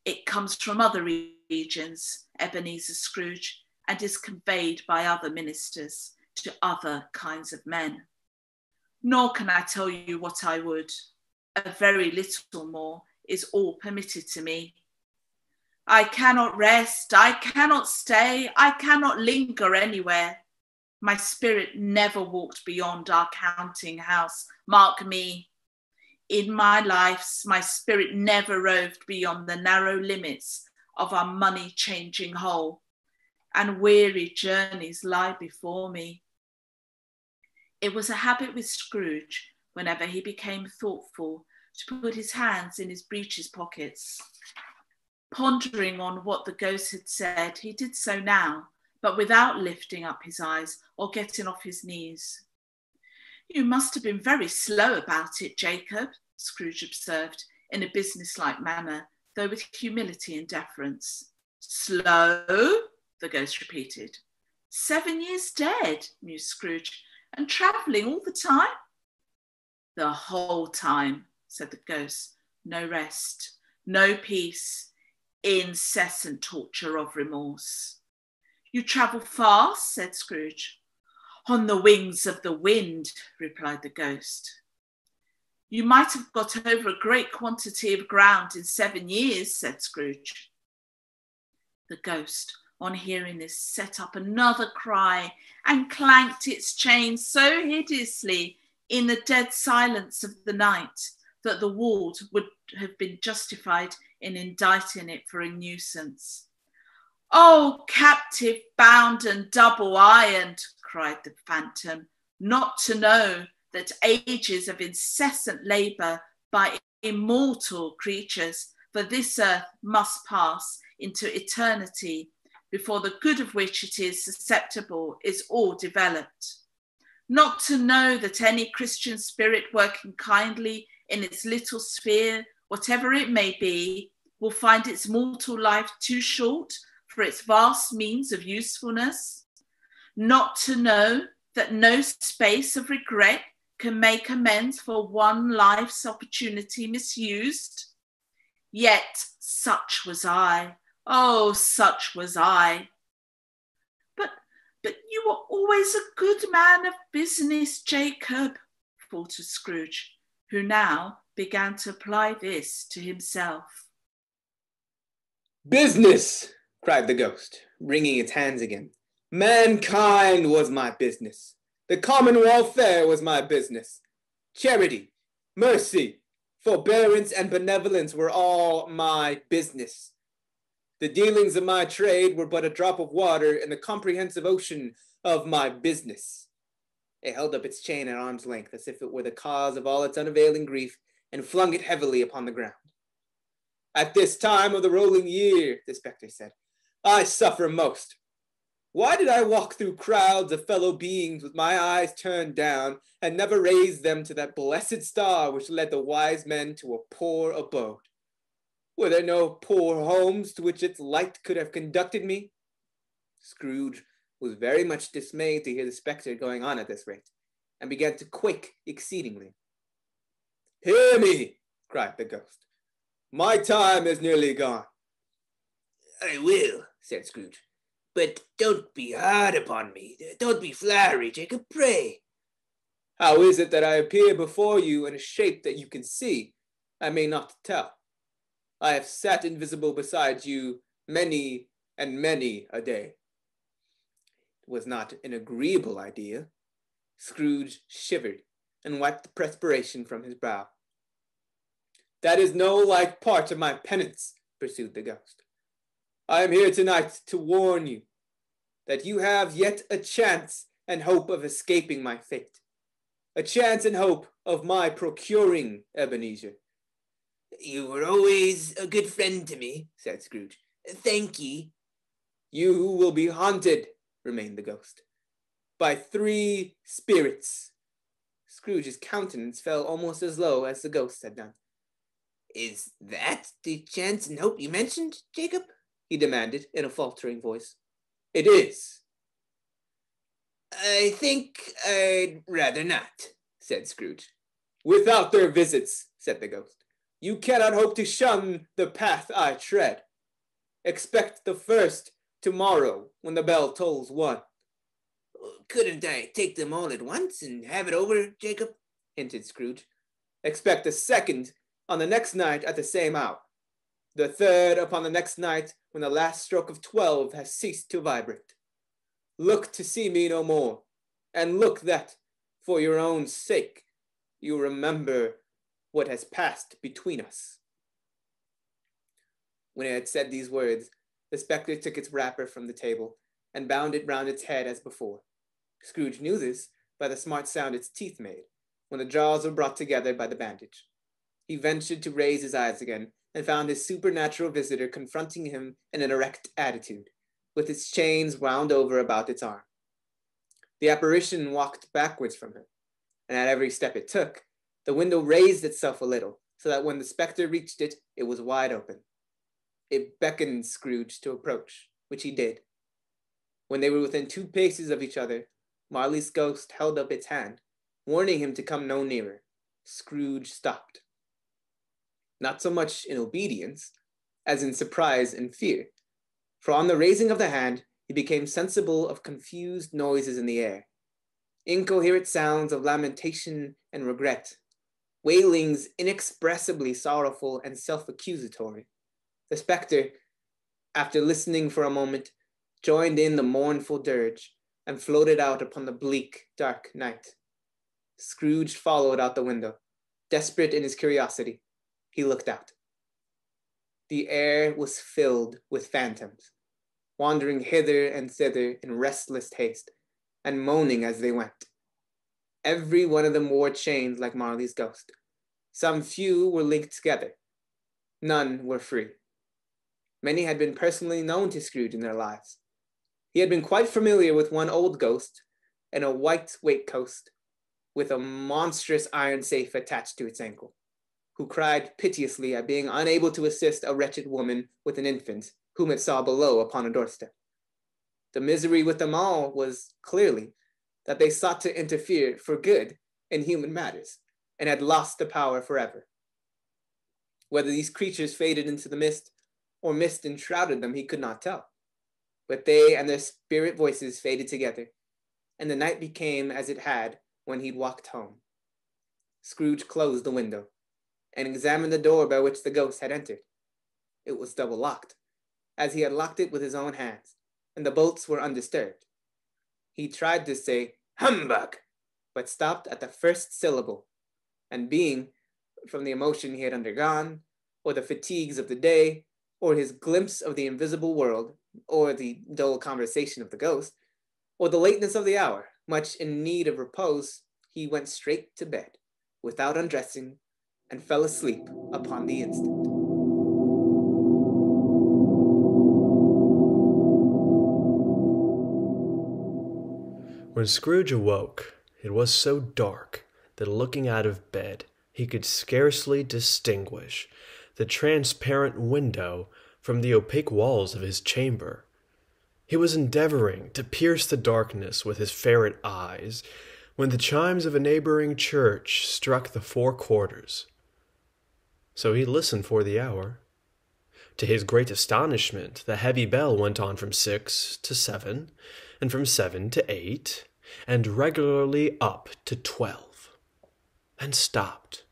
"It comes from other regions, Ebenezer Scrooge, and is conveyed by other ministers to other kinds of men. Nor can I tell you what I would. A very little more is all permitted to me. I cannot rest, I cannot stay, I cannot linger anywhere. My spirit never walked beyond our counting house, mark me. In my life, my spirit never roved beyond the narrow limits of our money-changing hole, and weary journeys lie before me." It was a habit with Scrooge, whenever he became thoughtful, to put his hands in his breeches pockets. Pondering on what the ghost had said, he did so now, but without lifting up his eyes or getting off his knees. "You must have been very slow about it, Jacob," Scrooge observed in a businesslike manner, though with humility and deference. "Slow?" the ghost repeated. 7 years dead," mused Scrooge, "and travelling all the time?" "The whole time," said the ghost. "No rest, no peace, incessant torture of remorse." "You travel fast?" said Scrooge. "On the wings of the wind," replied the ghost. "You might have got over a great quantity of ground in 7 years," said Scrooge. The ghost, on hearing this, set up another cry and clanked its chain so hideously in the dead silence of the night that the ward would have been justified in indicting it for a nuisance. "Oh, captive, bound and double ironed," cried the phantom, "not to know that ages of incessant labour by immortal creatures for this earth must pass into eternity before the good of which it is susceptible is all developed. Not to know that any Christian spirit working kindly in its little sphere, whatever it may be, will find its mortal life too short for its vast means of usefulness. Not to know that no space of regret can make amends for one life's opportunity misused. Yet such was I. Oh, such was I. But you were always a good man of business, Jacob, faltered Scrooge, who now began to apply this to himself. Business, cried the ghost, wringing its hands again. Mankind was my business. The common welfare was my business. Charity, mercy, forbearance, and benevolence were all my business. The dealings of my trade were but a drop of water in the comprehensive ocean of my business. It held up its chain at arm's length as if it were the cause of all its unavailing grief and flung it heavily upon the ground. At this time of the rolling year, the spectre said, I suffer most. Why did I walk through crowds of fellow beings with my eyes turned down and never raise them to that blessed star which led the wise men to a poor abode? Were there no poor homes to which its light could have conducted me? Scrooge was very much dismayed to hear the spectre going on at this rate, and began to quake exceedingly. Hear me, cried the ghost. My time is nearly gone. I will, said Scrooge. But don't be hard upon me. Don't be flowery, Jacob, pray. How is it that I appear before you in a shape that you can see? I may not tell. I have sat invisible beside you many and many a day. It was not an agreeable idea. Scrooge shivered and wiped the perspiration from his brow. That is no like part of my penance, pursued the ghost. I am here tonight to warn you that you have yet a chance and hope of escaping my fate. A chance and hope of my procuring Ebenezer. You were always a good friend to me, said Scrooge. Thank ye. You will be haunted, remained the ghost, by 3 spirits. Scrooge's countenance fell almost as low as the ghost had done. Is that the chance and hope you mentioned, Jacob? He demanded in a faltering voice. It is. I think I'd rather not, said Scrooge. Without their visits, said the ghost, you cannot hope to shun the path I tread. Expect the first tomorrow when the bell tolls 1. Couldn't I take them all at once and have it over, Jacob? Hinted Scrooge. Expect the second on the next night at the same hour. The third upon the next night when the last stroke of 12 has ceased to vibrate. Look to see me no more, and look that, for your own sake, you remember what has passed between us. When it had said these words, the spectre took its wrapper from the table and bound it round its head as before. Scrooge knew this by the smart sound its teeth made when the jaws were brought together by the bandage. He ventured to raise his eyes again and found his supernatural visitor confronting him in an erect attitude, with its chains wound over about its arm. The apparition walked backwards from him, and at every step it took, the window raised itself a little, so that when the spectre reached it, it was wide open. It beckoned Scrooge to approach, which he did. When they were within 2 paces of each other, Marley's ghost held up its hand, warning him to come no nearer. Scrooge stopped. Not so much in obedience, as in surprise and fear, for on the raising of the hand, he became sensible of confused noises in the air, incoherent sounds of lamentation and regret, wailings inexpressibly sorrowful and self-accusatory. The spectre, after listening for a moment, joined in the mournful dirge and floated out upon the bleak, dark night. Scrooge followed out the window. Desperate in his curiosity, he looked out. The air was filled with phantoms, wandering hither and thither in restless haste, and moaning as they went. Every one of them wore chains like Marley's ghost. Some few were linked together. None were free. Many had been personally known to Scrooge in their lives. He had been quite familiar with one old ghost in a white waistcoat with a monstrous iron safe attached to its ankle, who cried piteously at being unable to assist a wretched woman with an infant whom it saw below upon a doorstep. The misery with them all was clearly that they sought to interfere for good in human matters and had lost the power forever. Whether these creatures faded into the mist or mist enshrouded them, he could not tell. But they and their spirit voices faded together, and the night became as it had when he'd walked home. Scrooge closed the window and examined the door by which the ghost had entered. It was double locked, as he had locked it with his own hands, and the bolts were undisturbed. He tried to say, "Humbug," but stopped at the first syllable, and being, from the emotion he had undergone, or the fatigues of the day, or his glimpse of the invisible world, or the dull conversation of the ghost, or the lateness of the hour, much in need of repose, he went straight to bed, without undressing, and fell asleep upon the instant. When Scrooge awoke, it was so dark that looking out of bed, he could scarcely distinguish the transparent window from the opaque walls of his chamber. He was endeavoring to pierce the darkness with his ferret eyes when the chimes of a neighboring church struck the 4 quarters. So he listened for the hour. To his great astonishment, the heavy bell went on from 6 to 7, and from 7 to 8, and regularly up to 12, and stopped.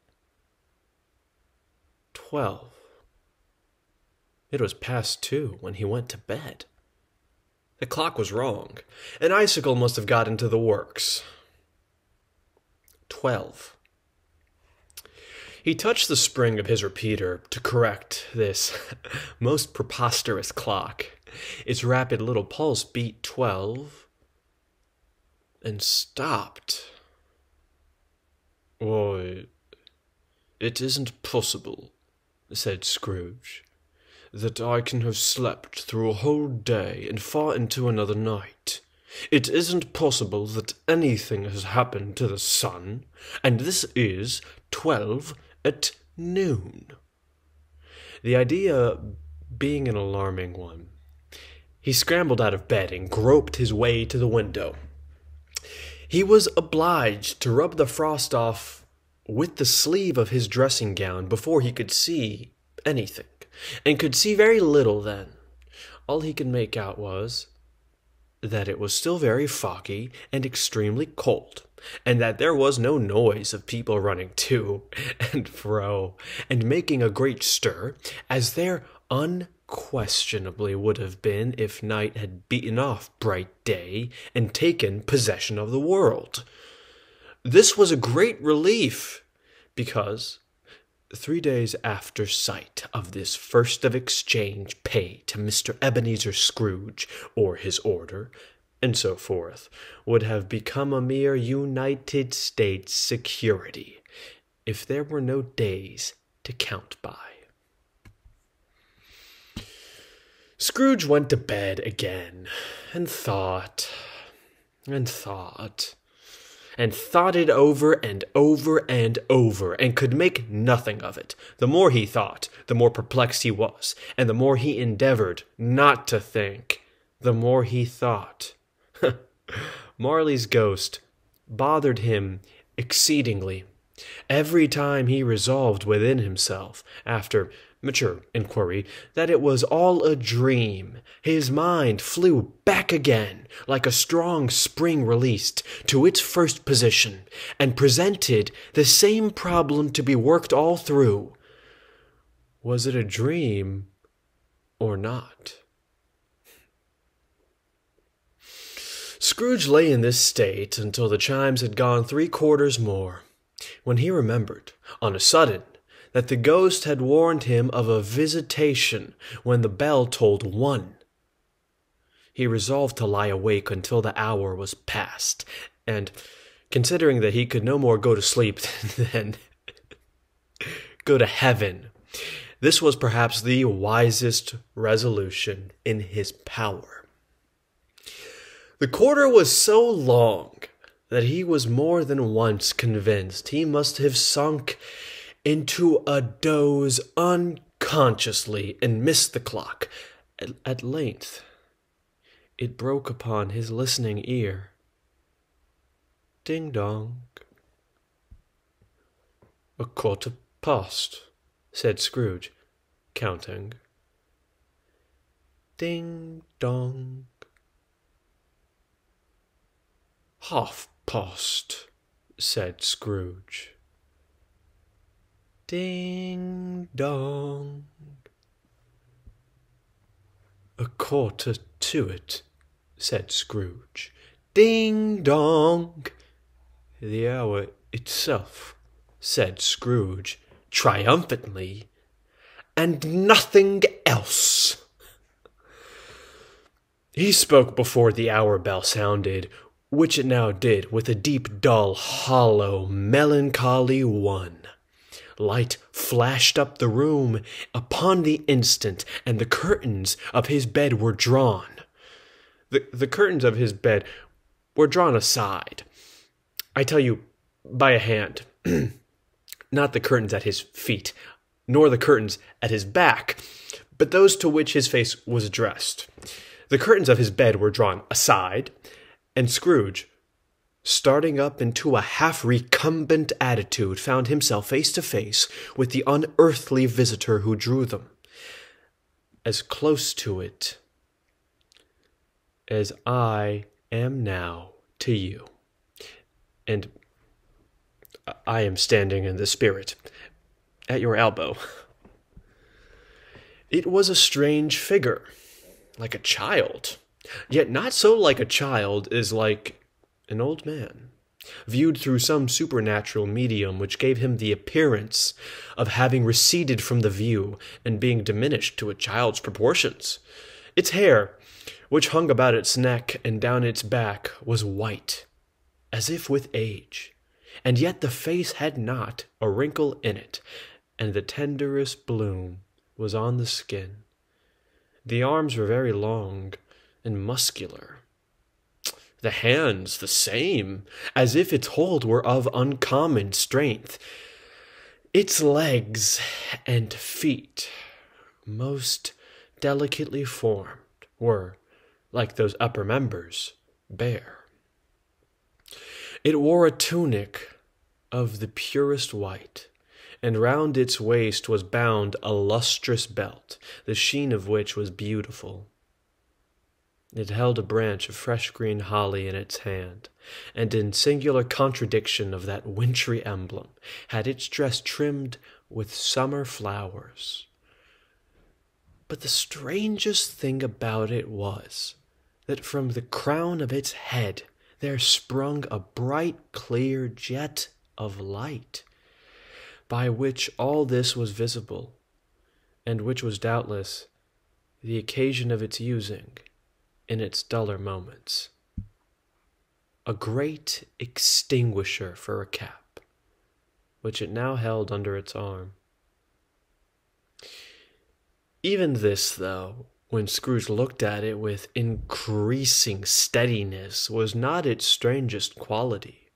12. It was past 2 when he went to bed. The clock was wrong. An icicle must have got into the works. 12. He touched the spring of his repeater to correct this most preposterous clock. Its rapid little pulse beat 12 and stopped. "Why, it isn't possible," said Scrooge, "that I can have slept through a whole day and far into another night. It isn't possible that anything has happened to the sun, and this is 12 at noon." The idea being an alarming one, he scrambled out of bed and groped his way to the window. He was obliged to rub the frost off with the sleeve of his dressing gown before he could see anything, and could see very little then. All he could make out was that it was still very foggy and extremely cold, and that there was no noise of people running to and fro and making a great stir, as there unquestionably would have been if night had beaten off bright day and taken possession of the world. This was a great relief, because 3 days after sight of this first of exchange paid to Mr. Ebenezer Scrooge, or his order, and so forth, would have become a mere United States security, if there were no days to count by. Scrooge went to bed again, and thought, and thought, and thought it over and over and over, and could make nothing of it. The more he thought, the more perplexed he was, and the more he endeavored not to think, the more he thought. Marley's ghost bothered him exceedingly. Every time he resolved within himself, after mature inquiry, that it was all a dream, his mind flew back again, like a strong spring released, to its first position, and presented the same problem to be worked all through. Was it a dream or not? Scrooge lay in this state until the chimes had gone 3/4 more, when he remembered, on a sudden, that the ghost had warned him of a visitation when the bell tolled 1. He resolved to lie awake until the hour was past, and, considering that he could no more go to sleep than go to heaven, this was perhaps the wisest resolution in his power. The quarter was so long that he was more than once convinced he must have sunk into a doze unconsciously and missed the clock. At length, it broke upon his listening ear. Ding-dong. 1/4 past, said Scrooge, counting. Ding-dong. 1/2 past, said Scrooge. Ding-dong. 1/4 to it, said Scrooge. Ding-dong. The hour itself, said Scrooge, triumphantly, and nothing else. He spoke before the hour bell sounded, which it now did with a deep, dull, hollow, melancholy one. Light flashed up the room upon the instant, and the curtains of his bed were drawn. The curtains of his bed were drawn aside. I tell you, by a hand. Not the curtains at his feet, nor the curtains at his back, but those to which his face was addressed. The curtains of his bed were drawn aside, and Scrooge, starting up into a half-recumbent attitude, found himself face to face with the unearthly visitor who drew them, as close to it as I am now to you. And I am standing in the spirit, at your elbow. It was a strange figure, like a child, yet not so like a child as like an old man, viewed through some supernatural medium which gave him the appearance of having receded from the view and being diminished to a child's proportions. Its hair, which hung about its neck and down its back, was white, as if with age, and yet the face had not a wrinkle in it, and the tenderest bloom was on the skin. The arms were very long and muscular. The hands the same, as if its hold were of uncommon strength. Its legs and feet, most delicately formed, were, like those upper members, bare. It wore a tunic of the purest white, and round its waist was bound a lustrous belt, the sheen of which was beautiful. It held a branch of fresh green holly in its hand, and in singular contradiction of that wintry emblem, had its dress trimmed with summer flowers. But the strangest thing about it was, that from the crown of its head there sprung a bright, clear jet of light, by which all this was visible, and which was doubtless the occasion of its using in its duller moments. A great extinguisher for a cap, which it now held under its arm. Even this, though, when Scrooge looked at it with increasing steadiness, was not its strangest quality,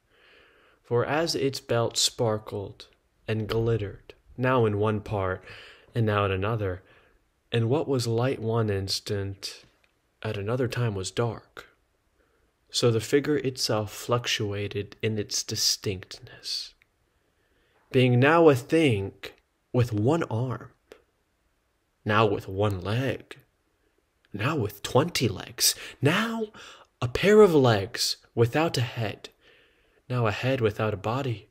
for as its belt sparkled and glittered, now in one part and now in another, and what was light one instant, at another time was dark, so the figure itself fluctuated in its distinctness, being now a thing with one arm, now with one leg, now with 20 legs, now a pair of legs without a head, now a head without a body,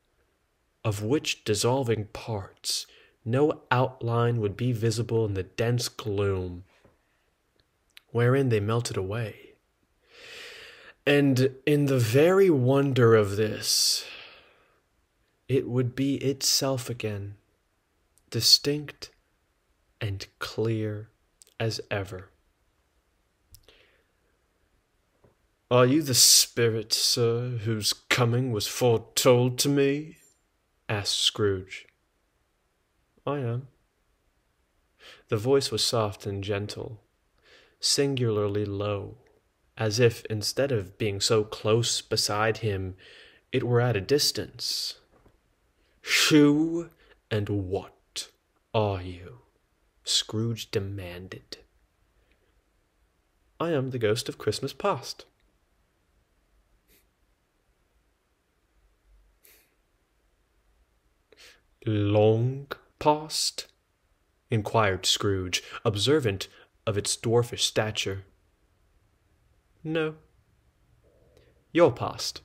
of which dissolving parts no outline would be visible in the dense gloom wherein they melted away. And in the very wonder of this, it would be itself again, distinct and clear as ever. "Are you the spirit, sir, whose coming was foretold to me?" asked Scrooge. "I am." The voice was soft and gentle, singularly low, as if, instead of being so close beside him, it were at a distance. "Who and what are you?" Scrooge demanded. "I am the ghost of Christmas past." "Long past?" inquired Scrooge, observant of its dwarfish stature. "No. Your past."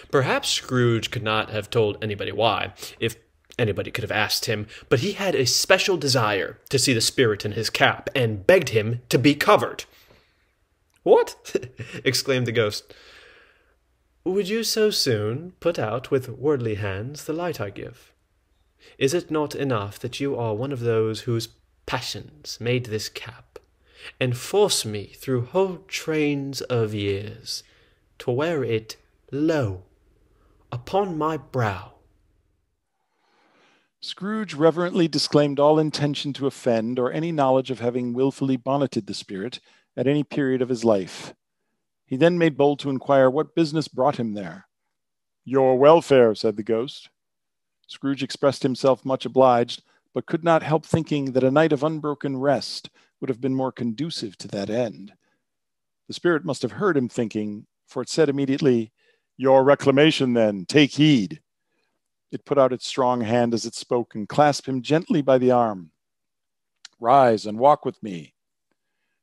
Perhaps Scrooge could not have told anybody why, if anybody could have asked him, but he had a special desire to see the spirit in his cap, and begged him to be covered. "What?" exclaimed the ghost. "Would you so soon put out with worldly hands the light I give? Is it not enough that you are one of those whose passions made this cap, and force me through whole trains of years to wear it low upon my brow?" Scrooge reverently disclaimed all intention to offend or any knowledge of having wilfully bonneted the spirit at any period of his life. He then made bold to inquire what business brought him there. "Your welfare," said the ghost. Scrooge expressed himself much obliged, but could not help thinking that a night of unbroken rest would have been more conducive to that end. The spirit must have heard him thinking, for it said immediately, "Your reclamation, then, take heed." It put out its strong hand as it spoke and clasped him gently by the arm. "Rise and walk with me."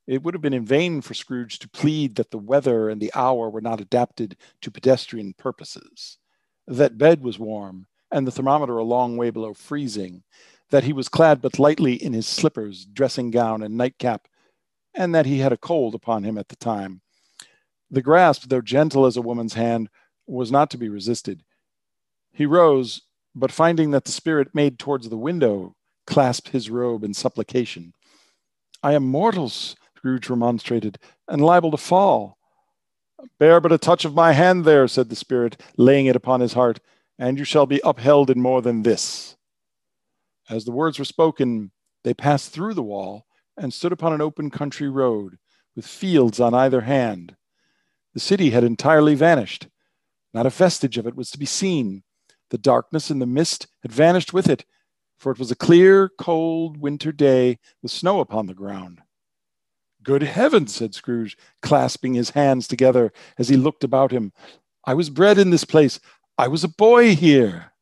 It would have been in vain for Scrooge to plead that the weather and the hour were not adapted to pedestrian purposes, that bed was warm and the thermometer a long way below freezing, that he was clad but lightly in his slippers, dressing gown, and nightcap, and that he had a cold upon him at the time. The grasp, though gentle as a woman's hand, was not to be resisted. He rose, but finding that the spirit made towards the window, clasped his robe in supplication. "I am mortal," Scrooge remonstrated, "and liable to fall." "Bear but a touch of my hand there," said the spirit, laying it upon his heart, "and you shall be upheld in more than this." As the words were spoken, they passed through the wall and stood upon an open country road, with fields on either hand. The city had entirely vanished. Not a vestige of it was to be seen. The darkness and the mist had vanished with it, for it was a clear, cold winter day with snow upon the ground. "Good heavens," said Scrooge, clasping his hands together as he looked about him. "I was bred in this place. I was a boy here."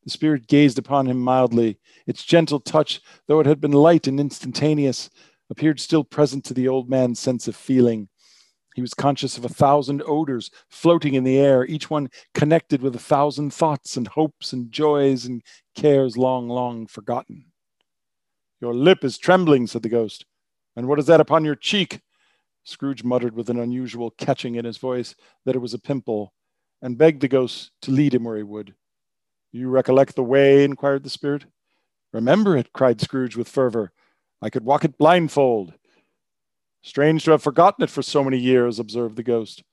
The spirit gazed upon him mildly. Its gentle touch, though it had been light and instantaneous, appeared still present to the old man's sense of feeling. He was conscious of 1,000 odors floating in the air, each one connected with 1,000 thoughts and hopes and joys and cares long, long forgotten. "Your lip is trembling," said the ghost. "And what is that upon your cheek?" Scrooge muttered with an unusual catching in his voice that it was a pimple, and begged the ghost to lead him where he would. "You recollect the way?" inquired the spirit. "Remember it," cried Scrooge with fervor. "I could walk it blindfold." "Strange to have forgotten it for so many years," observed the ghost.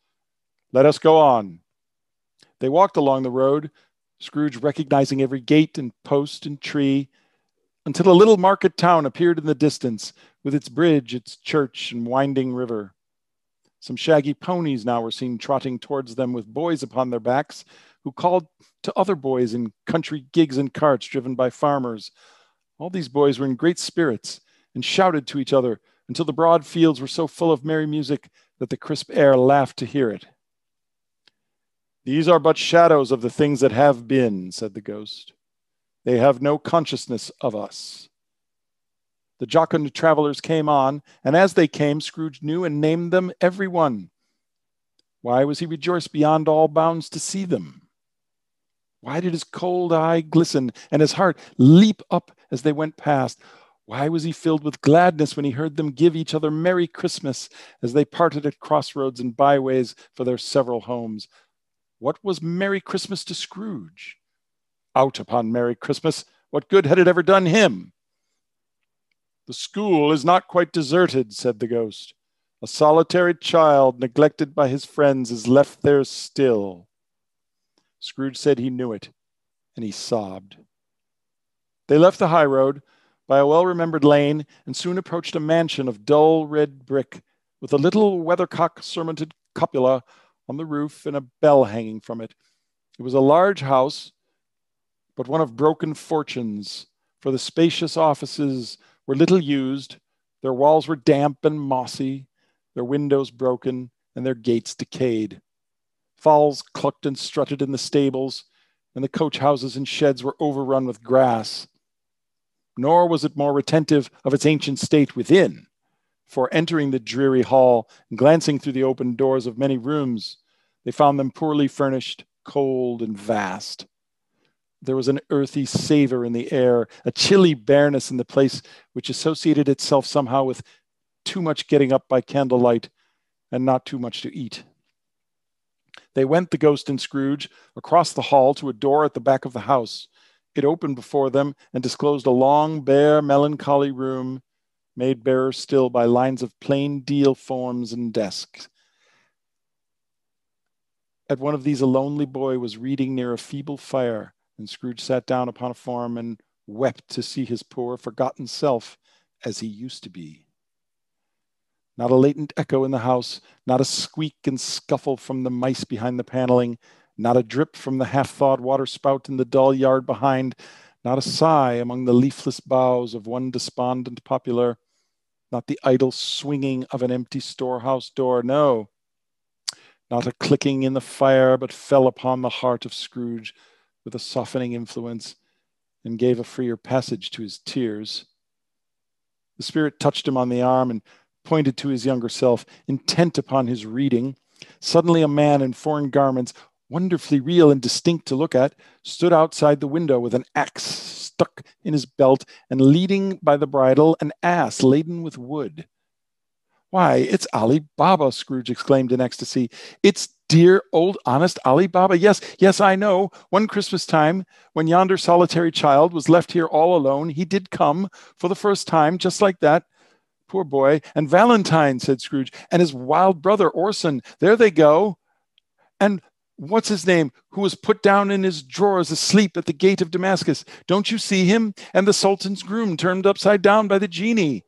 "Let us go on." They walked along the road, Scrooge recognizing every gate and post and tree, until a little market town appeared in the distance, with its bridge, its church, and winding river. Some shaggy ponies now were seen trotting towards them with boys upon their backs, who called to other boys in country gigs and carts driven by farmers. All these boys were in great spirits and shouted to each other until the broad fields were so full of merry music that the crisp air laughed to hear it. "These are but shadows of the things that have been," said the ghost. "They have no consciousness of us." The jocund travelers came on, and as they came, Scrooge knew and named them every one. Why was he rejoiced beyond all bounds to see them? Why did his cold eye glisten and his heart leap up as they went past? Why was he filled with gladness when he heard them give each other Merry Christmas as they parted at crossroads and byways for their several homes? What was Merry Christmas to Scrooge? Out upon Merry Christmas, what good had it ever done him? The school is not quite deserted, said the ghost. A solitary child, neglected by his friends, is left there still. Scrooge said he knew it, and he sobbed. They left the high road by a well-remembered lane and soon approached a mansion of dull red brick with a little weathercock-surmounted cupola on the roof and a bell hanging from it. It was a large house, but one of broken fortunes, for the spacious offices were little used, their walls were damp and mossy, their windows broken, and their gates decayed. Fowls clucked and strutted in the stables, and the coach houses and sheds were overrun with grass. Nor was it more retentive of its ancient state within, for entering the dreary hall and glancing through the open doors of many rooms, they found them poorly furnished, cold, and vast. There was an earthy savor in the air, a chilly bareness in the place which associated itself somehow with too much getting up by candlelight and not too much to eat. They went, the ghost and Scrooge, across the hall to a door at the back of the house. It opened before them and disclosed a long, bare, melancholy room, made barer still by lines of plain deal forms and desks. At one of these a lonely boy was reading near a feeble fire, and Scrooge sat down upon a form and wept to see his poor, forgotten self as he used to be. Not a latent echo in the house, not a squeak and scuffle from the mice behind the paneling, not a drip from the half-thawed water spout in the dull yard behind, not a sigh among the leafless boughs of one despondent poplar, not the idle swinging of an empty storehouse door, no, not a clicking in the fire, but fell upon the heart of Scrooge with a softening influence and gave a freer passage to his tears. The spirit touched him on the arm and pointed to his younger self, intent upon his reading. Suddenly a man in foreign garments, wonderfully real and distinct to look at, stood outside the window with an axe stuck in his belt and leading by the bridle an ass laden with wood. Why, it's Ali Baba, Scrooge exclaimed in ecstasy. It's dear old honest Ali Baba. Yes, yes, I know. One Christmas time, when yonder solitary child was left here all alone, he did come for the first time, just like that. Poor boy. And Valentine, said Scrooge, and his wild brother Orson. There they go. And what's his name, who was put down in his drawers asleep at the gate of Damascus. Don't you see him? And the Sultan's groom turned upside down by the genie.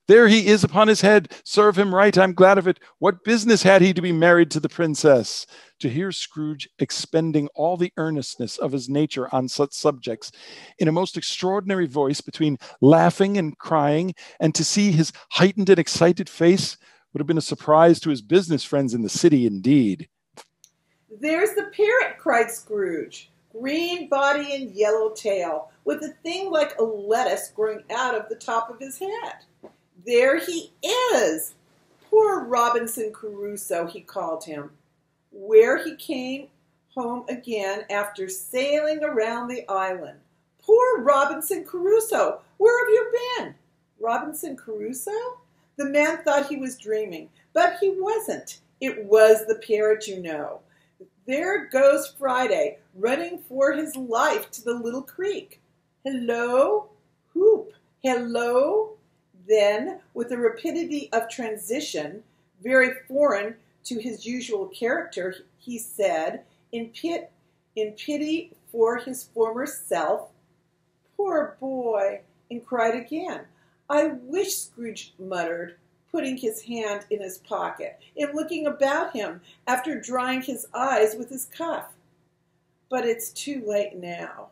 There he is upon his head. Serve him right, I'm glad of it. What business had he to be married to the princess? To hear Scrooge expending all the earnestness of his nature on such subjects in a most extraordinary voice between laughing and crying, and to see his heightened and excited face would have been a surprise to his business friends in the city indeed. There's the parrot, cried Scrooge. Green body and yellow tail, with a thing like a lettuce growing out of the top of his head. There he is! Poor Robinson Crusoe, he called him. Where he came home again after sailing around the island. Poor Robinson Crusoe! Where have you been? Robinson Crusoe? The man thought he was dreaming, but he wasn't. It was the parrot, you know. There goes Friday, running for his life to the little creek. Hello? Whoop! Hello? Then, with a rapidity of transition, very foreign to his usual character, he said, in pity for his former self, Poor boy, and cried again. I wish, Scrooge muttered, putting his hand in his pocket and looking about him after drying his eyes with his cuff. But it's too late now.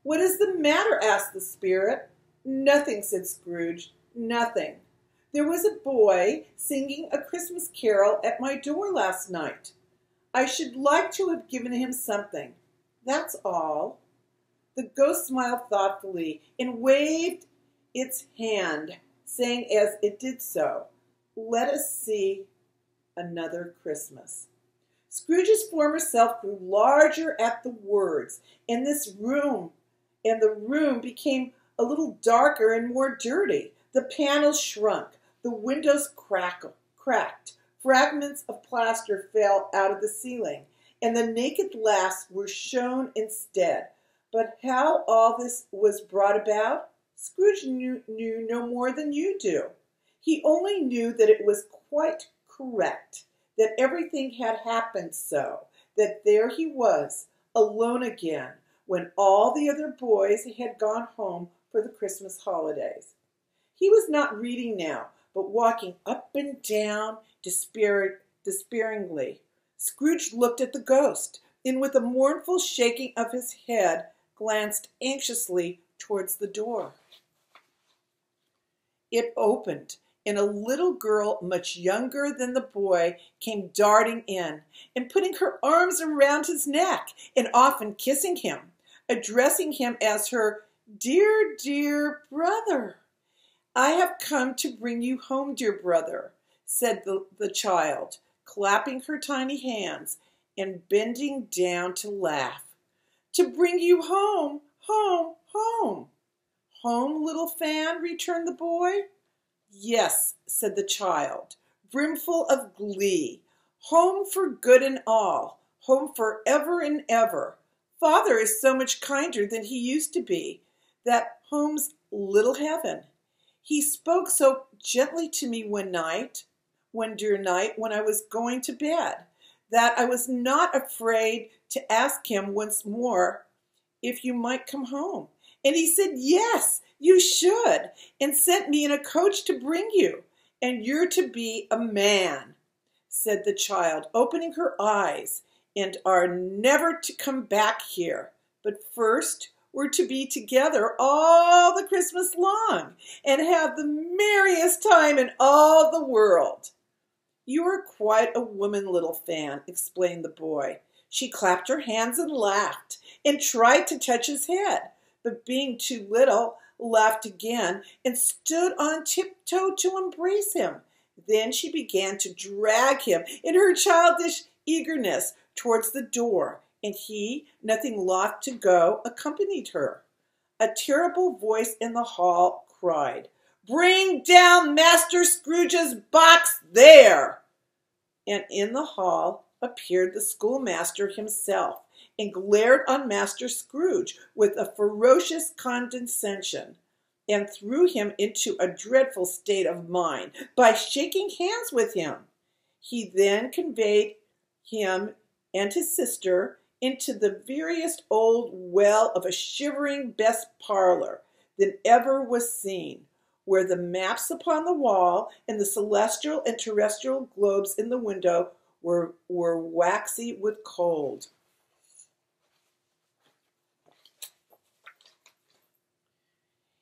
What is the matter? Asked the spirit. Nothing, said Scrooge, nothing. There was a boy singing a Christmas carol at my door last night. I should like to have given him something. That's all. The ghost smiled thoughtfully and waved its hand, saying as it did so, Let us see another Christmas. Scrooge's former self grew larger at the words, and the room became a little darker and more dirty. The panels shrunk, the windows cracked, fragments of plaster fell out of the ceiling, and the naked laughs were shown instead. But how all this was brought about, Scrooge knew no more than you do. He only knew that it was quite correct, that everything had happened so, that there he was, alone again, when all the other boys had gone home for the Christmas holidays. He was not reading now, but walking up and down despairingly. Scrooge looked at the ghost, and with a mournful shaking of his head, glanced anxiously towards the door. It opened, and a little girl much younger than the boy came darting in, and putting her arms around his neck, and often kissing him, addressing him as her dear, dear brother. "I have come to bring you home, dear brother," said the child, clapping her tiny hands and bending down to laugh. "To bring you home, home, home." "Home, little Fan?" returned the boy. "Yes," said the child, brimful of glee. "Home for good and all, home for ever and ever. Father is so much kinder than he used to be. That home's little heaven. He spoke so gently to me one dear night, when I was going to bed, that I was not afraid to ask him once more if you might come home. And he said, yes, you should, and sent me in a coach to bring you. And you're to be a man," said the child, opening her eyes, "and are never to come back here. But first we're to be together all the Christmas long, and have the merriest time in all the world." "You are quite a woman, little Fan," explained the boy. She clapped her hands and laughed, and tried to touch his head, but being too little, laughed again, and stood on tiptoe to embrace him. Then she began to drag him in her childish eagerness towards the door, and he, nothing loth to go, accompanied her. A terrible voice in the hall cried, "Bring down Master Scrooge's box there!" And in the hall appeared the schoolmaster himself, and glared on Master Scrooge with a ferocious condescension, and threw him into a dreadful state of mind by shaking hands with him. He then conveyed him and his sister into the veriest old well of a shivering best parlor than ever was seen, where the maps upon the wall and the celestial and terrestrial globes in the window were waxy with cold.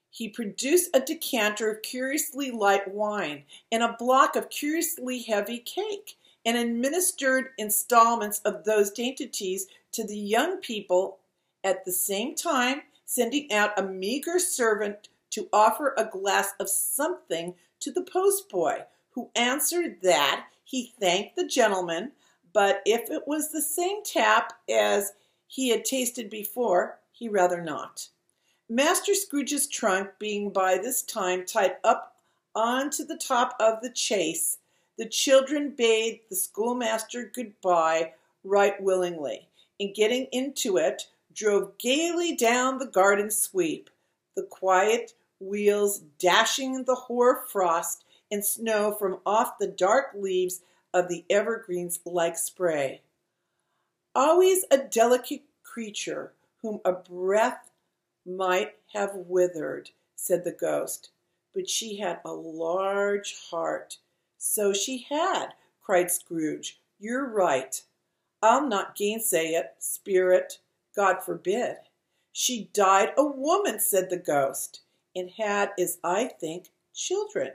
He produced a decanter of curiously light wine and a block of curiously heavy cake, and administered installments of those dainties to the young people, at the same time sending out a meager servant to offer a glass of something to the postboy, who answered that he thanked the gentleman, but if it was the same tap as he had tasted before, he rather not. Master Scrooge's trunk being by this time tied up on to the top of the chaise, the children bade the schoolmaster good-bye right willingly, and getting into it, drove gaily down the garden sweep, the quiet wheels dashing the hoar frost and snow from off the dark leaves of the evergreens like spray. Always a delicate creature, whom a breath might have withered, said the ghost, but she had a large heart. So she had, cried Scrooge. You're right. I'll not gainsay it, spirit, God forbid. She died a woman, said the ghost, and had, as I think, children.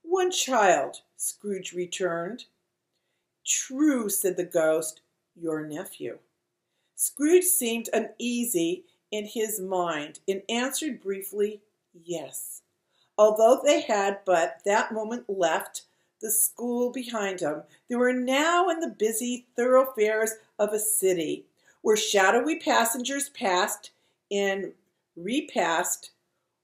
One child, Scrooge returned. True, said the ghost, your nephew. Scrooge seemed uneasy in his mind, and answered briefly, yes. Although they had but that moment left the school behind them, they were now in the busy thoroughfares of a city, where shadowy passengers passed and repassed,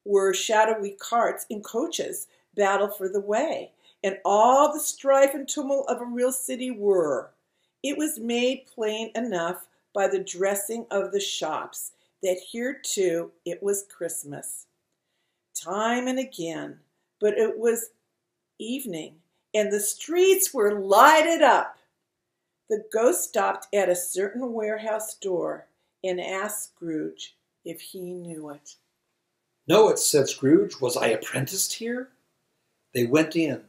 where shadowy carts and coaches battle for the way, and all the strife and tumult of a real city whir. It was made plain enough by the dressing of the shops that here too it was Christmas. Time and again, but it was evening, and the streets were lighted up. The ghost stopped at a certain warehouse door and asked Scrooge if he knew it. "Know it," said Scrooge. "Was I apprenticed here?" They went in.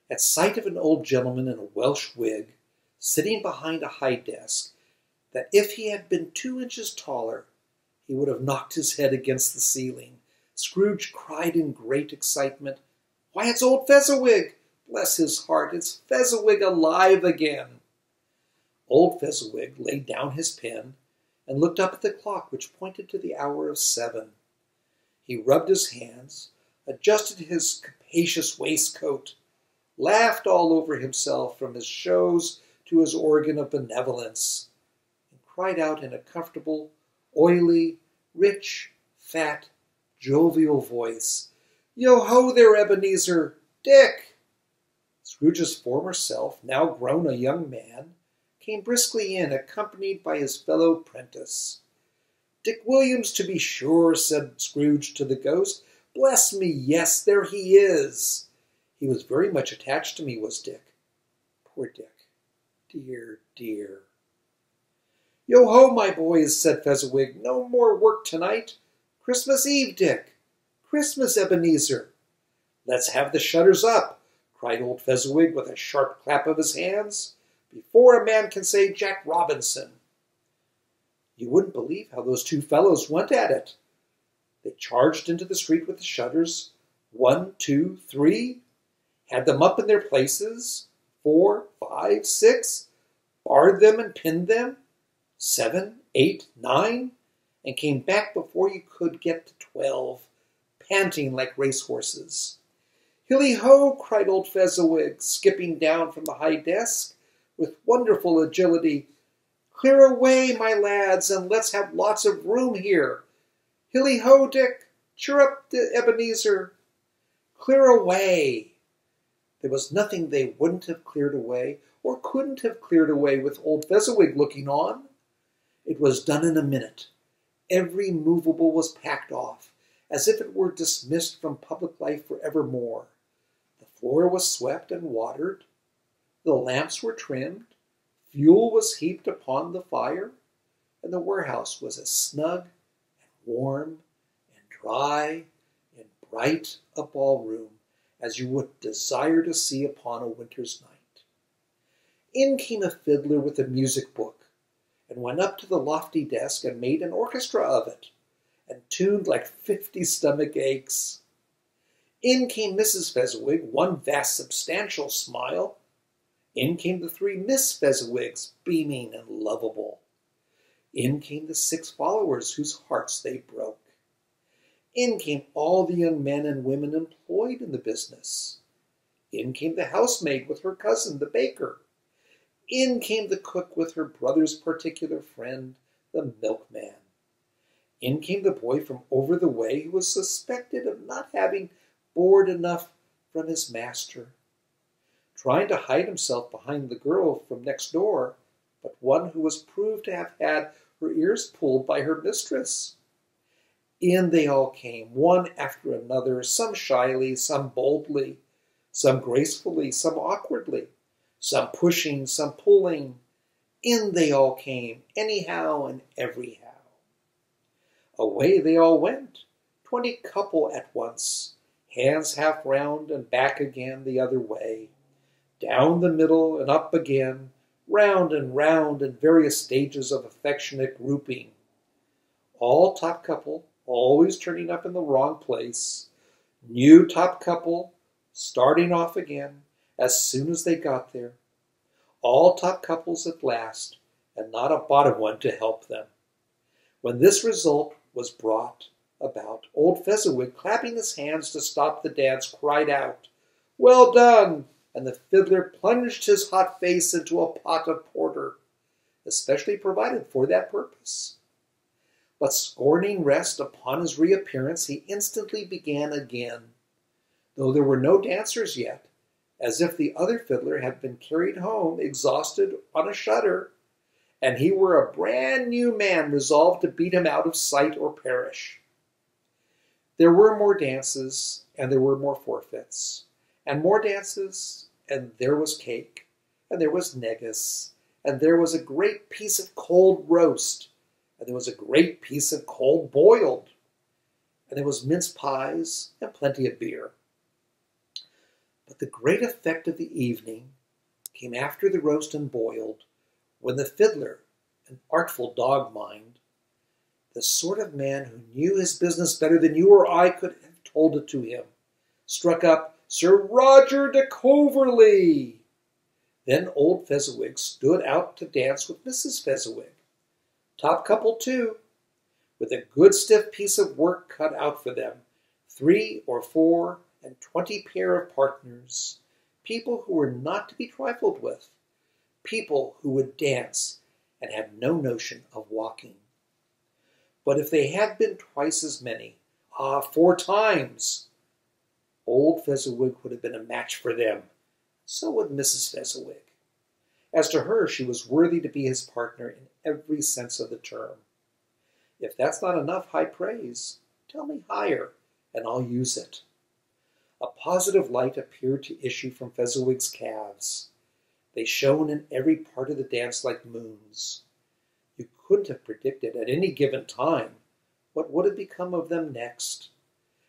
At sight of an old gentleman in a Welsh wig, sitting behind a high desk, that if he had been 2 inches taller, he would have knocked his head against the ceiling, Scrooge cried in great excitement, "Why, it's old Fezziwig! Bless his heart, it's Fezziwig alive again!" Old Fezziwig laid down his pen and looked up at the clock, which pointed to the hour of 7. He rubbed his hands, adjusted his capacious waistcoat, laughed all over himself from his shows to his organ of benevolence, and cried out in a comfortable, oily, rich, fat, jovial voice, "Yo-ho there, Ebenezer! Dick!" Scrooge's former self, now grown a young man, came briskly in, accompanied by his fellow prentice. "Dick Williams, to be sure," said Scrooge to the ghost. "Bless me, yes, there he is. He was very much attached to me, was Dick. Poor Dick. Dear, dear." "Yo-ho, my boys," said Fezziwig. "No more work tonight. Christmas Eve, Dick. Christmas, Ebenezer." "Let's have the shutters up," cried old Fezziwig with a sharp clap of his hands, "before a man can say Jack Robinson." You wouldn't believe how those two fellows went at it. They charged into the street with the shutters, 1, 2, 3, had them up in their places, 4, 5, 6, barred them and pinned them, 7, 8, 9, and came back before you could get to 12, panting like racehorses. "Hilly-ho!" cried old Fezziwig, skipping down from the high desk with wonderful agility. "Clear away, my lads, and let's have lots of room here. Hilly-ho, Dick! Cheer up, Ebenezer! Clear away!" There was nothing they wouldn't have cleared away, or couldn't have cleared away with old Fezziwig looking on. It was done in a minute. Every movable was packed off, as if it were dismissed from public life for evermore. The floor was swept and watered. The lamps were trimmed. Fuel was heaped upon the fire, and the warehouse was as snug and warm and dry and bright a ballroom as you would desire to see upon a winter's night. In came a fiddler with a music book, and went up to the lofty desk and made an orchestra of it, and tuned like 50 stomach aches. In came Mrs. Fezziwig, one vast substantial smile. In came the 3 Miss Fezziwigs, beaming and lovable. In came the 6 followers whose hearts they broke. In came all the young men and women employed in the business. In came the housemaid with her cousin, the baker. In came the cook with her brother's particular friend, the milkman. In came the boy from over the way who was suspected of not having board enough from his master, trying to hide himself behind the girl from next door, but one who was proved to have had her ears pulled by her mistress. In they all came, one after another, some shyly, some boldly, some gracefully, some awkwardly, some pushing, some pulling. In they all came, anyhow and everyhow. Away they all went, 20 couple at once, hands half round and back again the other way, down the middle and up again, round and round in various stages of affectionate grouping. All top couple, always turning up in the wrong place. New top couple, starting off again as soon as they got there. All top couples at last, and not a bottom one to help them. When this result was brought about, old Fezziwig, clapping his hands to stop the dance, cried out, "Well done!" and the fiddler plunged his hot face into a pot of porter, especially provided for that purpose. But scorning rest upon his reappearance, he instantly began again, though there were no dancers yet, as if the other fiddler had been carried home exhausted on a shutter, and he were a brand new man resolved to beat him out of sight or perish. There were more dances, and there were more forfeits, and more dances, and there was cake, and there was negus, and there was a great piece of cold roast, and there was a great piece of cold boiled, and there was mince pies and plenty of beer. But the great effect of the evening came after the roast and boiled, when the fiddler, an artful dog-mind, the sort of man who knew his business better than you or I could have told it to him, struck up Sir Roger de Coverley. Then old Fezziwig stood out to dance with Mrs. Fezziwig, top couple too, with a good stiff piece of work cut out for them, 3 or 4 and 20 pair of partners, people who were not to be trifled with, people who would dance and had no notion of walking. But if they had been twice as many, 4 times, old Fezziwig would have been a match for them. So would Mrs. Fezziwig. As to her, she was worthy to be his partner in every sense of the term. If that's not enough high praise, tell me higher, and I'll use it. A positive light appeared to issue from Fezziwig's calves. They shone in every part of the dance like moons. You couldn't have predicted at any given time what would have become of them next.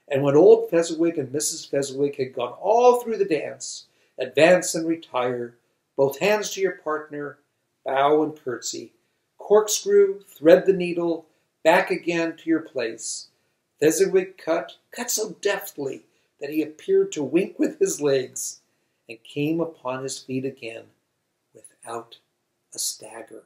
And when old Fezziwig and Mrs. Fezziwig had gone all through the dance, advance and retire, both hands to your partner, bow and curtsy, corkscrew, thread the needle, back again to your place, Fezziwig cut so deftly that he appeared to wink with his legs, and came upon his feet again without a stagger.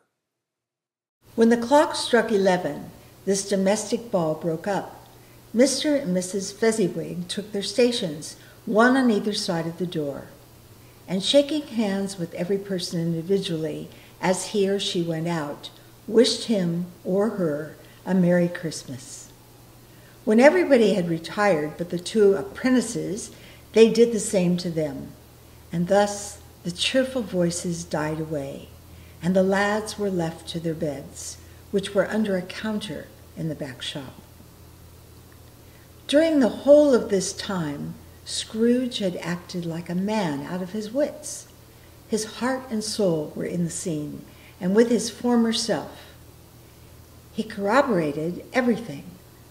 When the clock struck 11, this domestic ball broke up. Mr. and Mrs. Fezziwig took their stations, one on either side of the door, and shaking hands with every person individually as he or she went out, wished him or her a Merry Christmas. When everybody had retired but the 2 apprentices, they did the same to them, and thus the cheerful voices died away, and the lads were left to their beds, which were under a counter in the back shop. During the whole of this time, Scrooge had acted like a man out of his wits. His heart and soul were in the scene, and with his former self. He corroborated everything,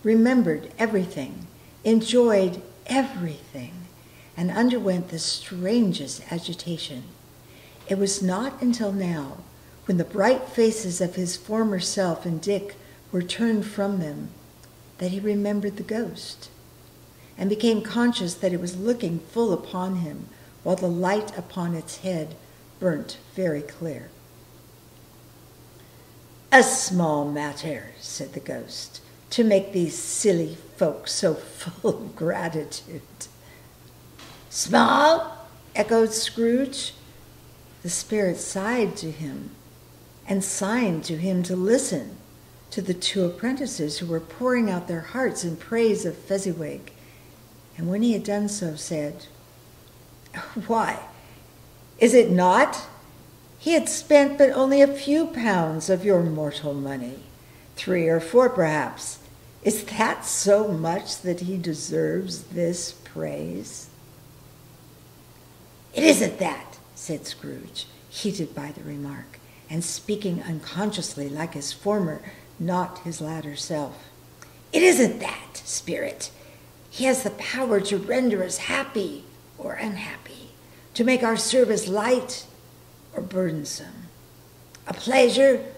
remembered everything, enjoyed everything, and underwent the strangest agitation. It was not until now, when the bright faces of his former self and Dick were turned from them, that he remembered the ghost, and became conscious that it was looking full upon him, while the light upon its head burnt very clear. "A small matter," said the ghost, "to make these silly folk so full of gratitude." "Small?" echoed Scrooge. The spirit sighed to him, and signed to him to listen to the 2 apprentices who were pouring out their hearts in praise of Fezziwig, and when he had done so, said, "Why, is it not? He had spent but only a few pounds of your mortal money, 3 or 4 perhaps. Is that so much that he deserves this praise?" "It isn't that," said Scrooge, heated by the remark, and speaking unconsciously like his former, not his latter self. "It isn't that, spirit. He has the power to render us happy or unhappy, to make our service light or burdensome, a pleasure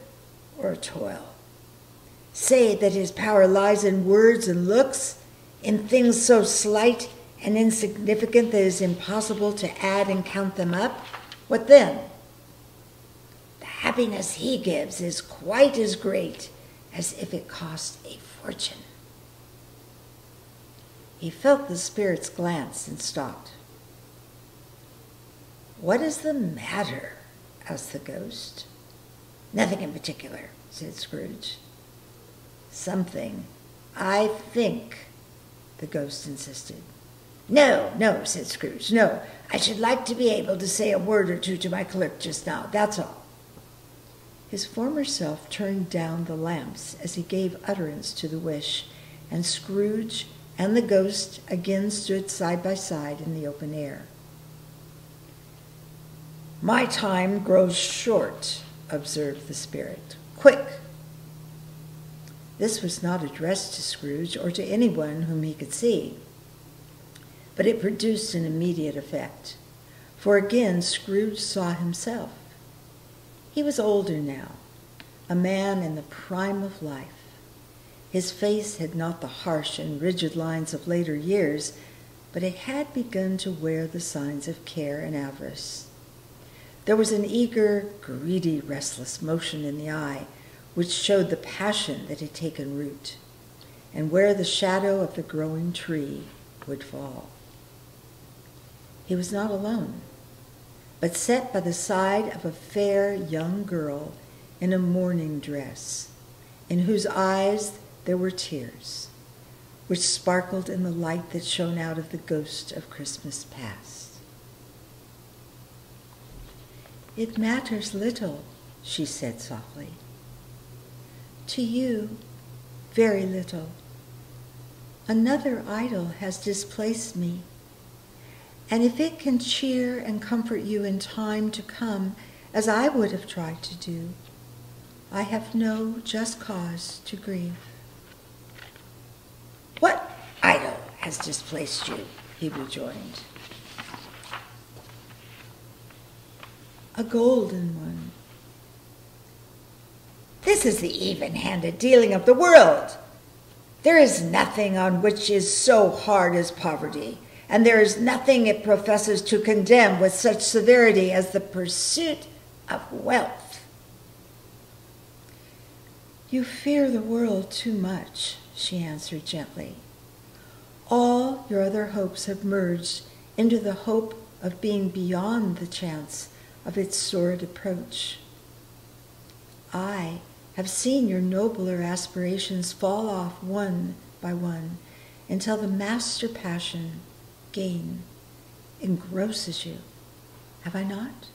or a toil. Say that his power lies in words and looks, in things so slight and insignificant that it is impossible to add and count them up. What then? The happiness he gives is quite as great as if it cost a fortune." He felt the spirit's glance and stopped. "What is the matter?" asked the ghost. "Nothing in particular," said Scrooge. Something. I think, the ghost insisted. No, no, said Scrooge, no. I should like to be able to say a word or two to my clerk just now, that's all. His former self turned down the lamps as he gave utterance to the wish, and Scrooge and the ghost again stood side by side in the open air. My time grows short, observed the spirit. Quick! This was not addressed to Scrooge or to anyone whom he could see, but it produced an immediate effect, for again Scrooge saw himself. He was older now, a man in the prime of life. His face had not the harsh and rigid lines of later years, but it had begun to wear the signs of care and avarice. There was an eager, greedy, restless motion in the eye, which showed the passion that had taken root, and where the shadow of the growing tree would fall. He was not alone, but sat by the side of a fair young girl in a mourning dress, in whose eyes there were tears, which sparkled in the light that shone out of the ghost of Christmas past. It matters little, she said softly. To you, very little. Another idol has displaced me, and if it can cheer and comfort you in time to come, as I would have tried to do, I have no just cause to grieve. What idol has displaced you? He rejoined. A golden one. This is the even-handed dealing of the world. There is nothing on which is so hard as poverty, and there is nothing it professes to condemn with such severity as the pursuit of wealth. You fear the world too much, she answered gently. All your other hopes have merged into the hope of being beyond the chance of its sordid approach. I have seen your nobler aspirations fall off one by one until the master passion, gain, engrosses you. Have I not?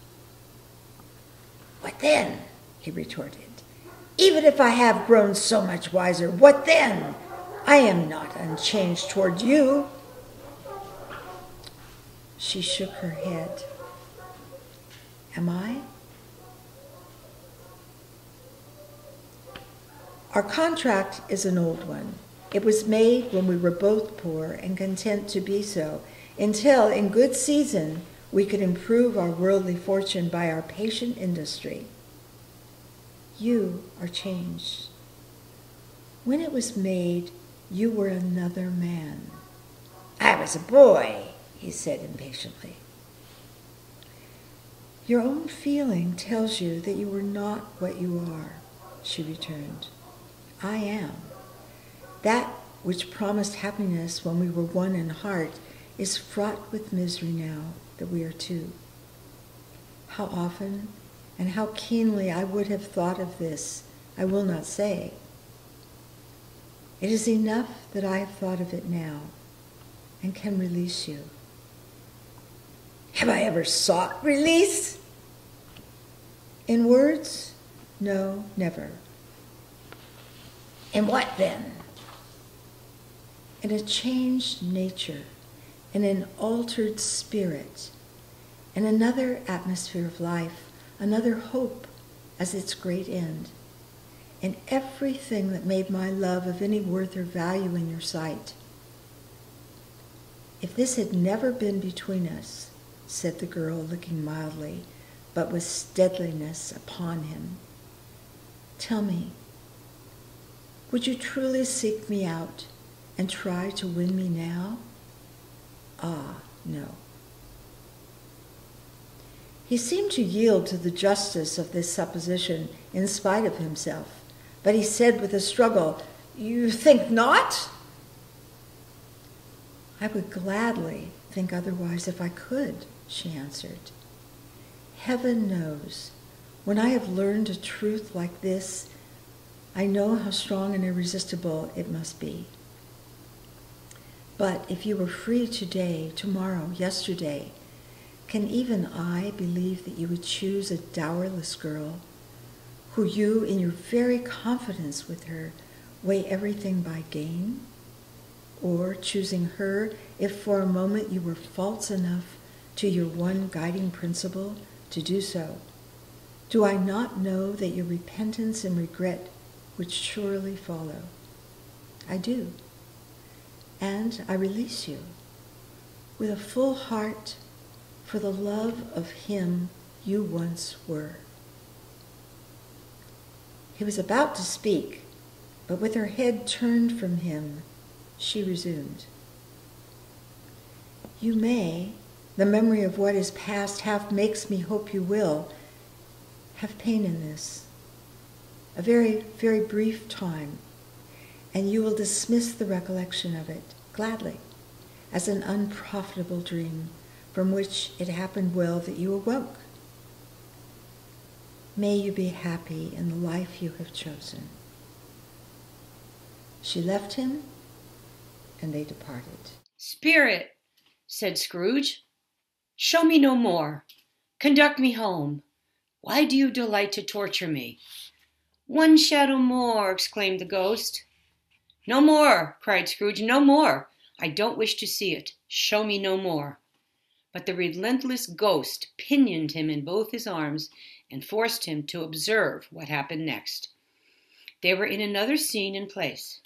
What then? He retorted. Even if I have grown so much wiser, what then? I am not unchanged toward you. She shook her head. Am I? Our contract is an old one. It was made when we were both poor and content to be so, until in good season we could improve our worldly fortune by our patient industry. You are changed. When it was made, you were another man. I was a boy, he said impatiently. Your own feeling tells you that you are not what you are, she returned. I am. That which promised happiness when we were one in heart is fraught with misery now that we are two. How often and how keenly I would have thought of this, I will not say. It is enough that I have thought of it now and can release you. Have I ever sought release? In words? No, never. In what then? In a changed nature, in an altered spirit, in another atmosphere of life, another hope as its great end, in everything that made my love of any worth or value in your sight. If this had never been between us, said the girl, looking mildly, but with steadiness upon him, tell me, would you truly seek me out and try to win me now? Ah, no. He seemed to yield to the justice of this supposition in spite of himself, but he said with a struggle, You think not? I would gladly think otherwise if I could, she answered. Heaven knows, when I have learned a truth like this, I know how strong and irresistible it must be. But if you were free today, tomorrow, yesterday, can even I believe that you would choose a dowerless girl who you, in your very confidence with her, weigh everything by gain? Or choosing her if for a moment you were false enough to your one guiding principle to do so? Do I not know that your repentance and regret would surely follow? I do. And I release you with a full heart for the love of him you once were. He was about to speak, but with her head turned from him, she resumed. You may, the memory of what is past half makes me hope you will, have pain in this, a very, very brief time, and you will dismiss the recollection of it gladly as an unprofitable dream from which it happened well that you awoke. May you be happy in the life you have chosen. She left him, and they departed. Spirit, said Scrooge, show me no more. Conduct me home. Why do you delight to torture me? One shadow more, exclaimed the ghost. No more, cried Scrooge, no more. I don't wish to see it. Show me no more. But the relentless ghost pinioned him in both his arms and forced him to observe what happened next. They were in another scene and place.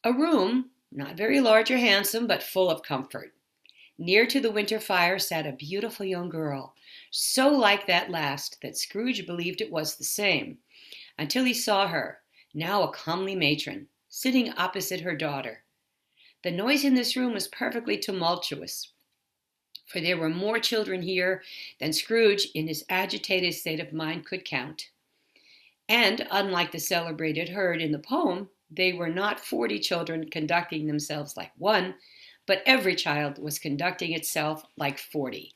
A room, not very large or handsome, but full of comfort. Near to the winter fire sat a beautiful young girl, so like that last that Scrooge believed it was the same, until he saw her, now a comely matron, sitting opposite her daughter. The noise in this room was perfectly tumultuous, for there were more children here than Scrooge, in his agitated state of mind, could count. And, unlike the celebrated herd in the poem, they were not 40 children conducting themselves like one, but every child was conducting itself like 40.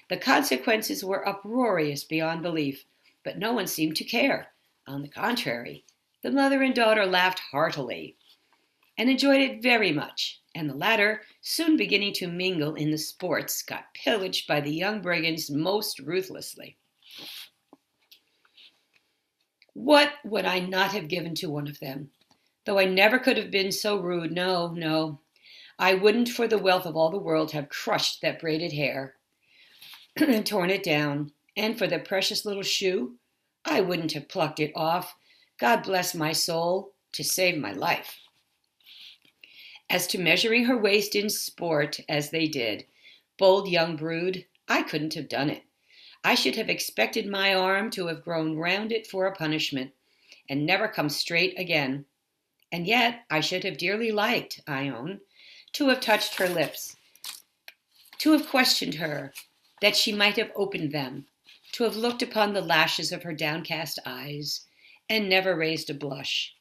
The consequences were uproarious beyond belief, but no one seemed to care. On the contrary, the mother and daughter laughed heartily and enjoyed it very much, and the latter, soon beginning to mingle in the sports, got pillaged by the young brigands most ruthlessly. What would I not have given to one of them? Though I never could have been so rude, no, I wouldn't for the wealth of all the world have crushed that braided hair and torn it down, and for the precious little shoe, I wouldn't have plucked it off, God bless my soul, to save my life. As to measuring her waist in sport, as they did, bold young brood, I couldn't have done it. I should have expected my arm to have grown round it for a punishment, and never come straight again. And yet I should have dearly liked, I own, to have touched her lips, to have questioned her, that she might have opened them, to have looked upon the lashes of her downcast eyes, and never raised a blush,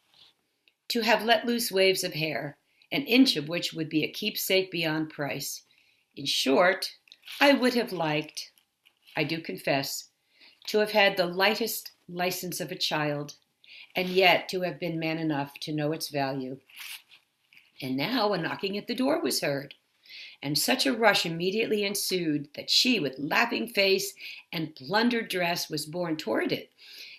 to have let loose waves of hair, an inch of which would be a keepsake beyond price. In short, I would have liked, I do confess, to have had the lightest license of a child, and yet to have been man enough to know its value. And now a knocking at the door was heard, and such a rush immediately ensued that she, with laughing face and plundered dress, was borne toward it,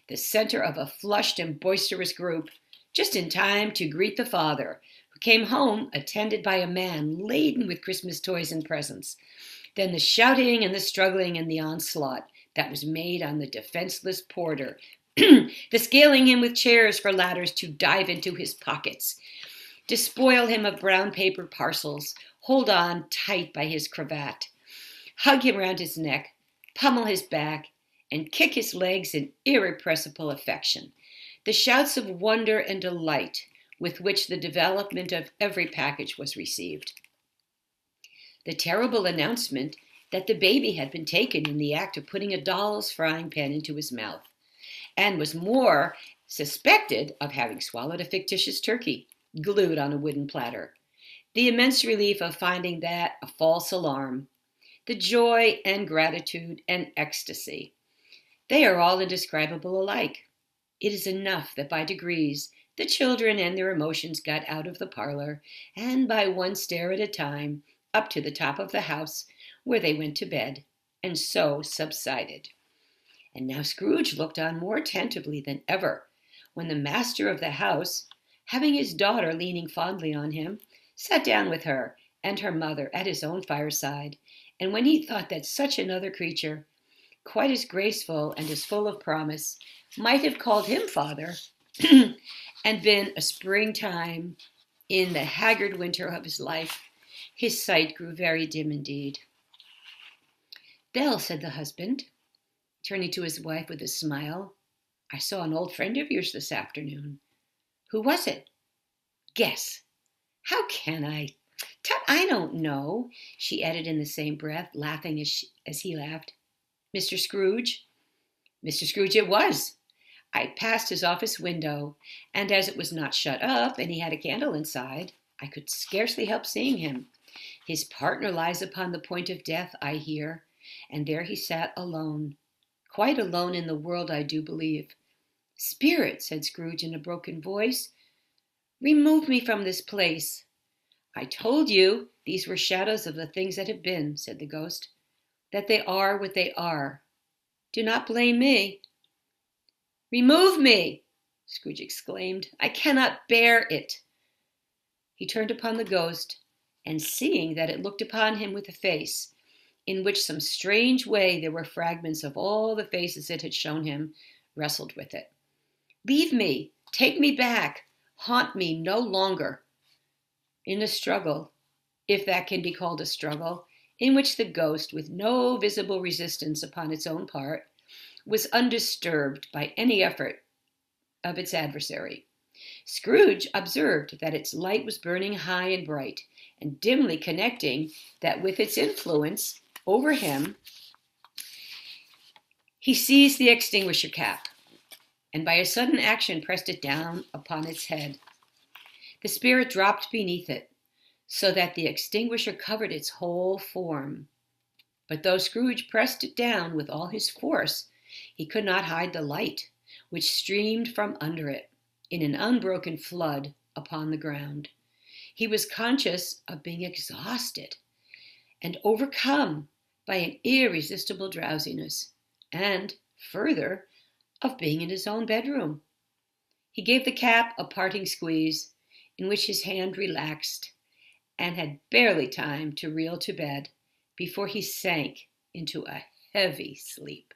the center of a flushed and boisterous group, just in time to greet the father, who came home attended by a man laden with Christmas toys and presents. Then the shouting and the struggling and the onslaught that was made on the defenseless porter, the scaling him with chairs for ladders to dive into his pockets, despoil him of brown paper parcels, hold on tight by his cravat, hug him round his neck, pummel his back, and kick his legs in irrepressible affection. The shouts of wonder and delight with which the development of every package was received. The terrible announcement that the baby had been taken in the act of putting a doll's frying pan into his mouth, and was more suspected of having swallowed a fictitious turkey glued on a wooden platter. The immense relief of finding that a false alarm. The joy and gratitude and ecstasy. They are all indescribable alike. It is enough that by degrees the children and their emotions got out of the parlor, and by one stair at a time, up to the top of the house, where they went to bed, and so subsided. And now Scrooge looked on more attentively than ever, when the master of the house, having his daughter leaning fondly on him, sat down with her and her mother at his own fireside, and when he thought that such another creature, quite as graceful and as full of promise, might have called him father, and been a springtime in the haggard winter of his life, his sight grew very dim indeed. "Belle," said the husband, turning to his wife with a smile, "I saw an old friend of yours this afternoon." "Who was it?" "Guess." "How can I? Tut, I don't know," she added in the same breath, laughing as he laughed. "Mr. Scrooge?" "Mr. Scrooge it was. I passed his office window, and as it was not shut up and he had a candle inside, I could scarcely help seeing him. His partner lies upon the point of death, I hear, and there he sat alone. Quite alone in the world, I do believe. Spirit," said Scrooge in a broken voice, "remove me from this place." "I told you these were shadows of the things that have been," said the ghost, "that they are what they are. Do not blame me." "Remove me!" Scrooge exclaimed. "I cannot bear it." He turned upon the ghost, and seeing that it looked upon him with a face, in which some strange way there were fragments of all the faces it had shown him, wrestled with it. "Leave me! Take me back! Haunt me no longer!" In a struggle, if that can be called a struggle, in which the ghost, with no visible resistance upon its own part, was undisturbed by any effort of its adversary, Scrooge observed that its light was burning high and bright, and dimly connecting that with its influence over him, he seized the extinguisher cap, and by a sudden action pressed it down upon its head. The spirit dropped beneath it, so that the extinguisher covered its whole form. But though Scrooge pressed it down with all his force, he could not hide the light, which streamed from under it, in an unbroken flood upon the ground. He was conscious of being exhausted and overcome by an irresistible drowsiness, and, further, of being in his own bedroom. He gave the cap a parting squeeze, in which his hand relaxed, and had barely time to reel to bed before he sank into a heavy sleep.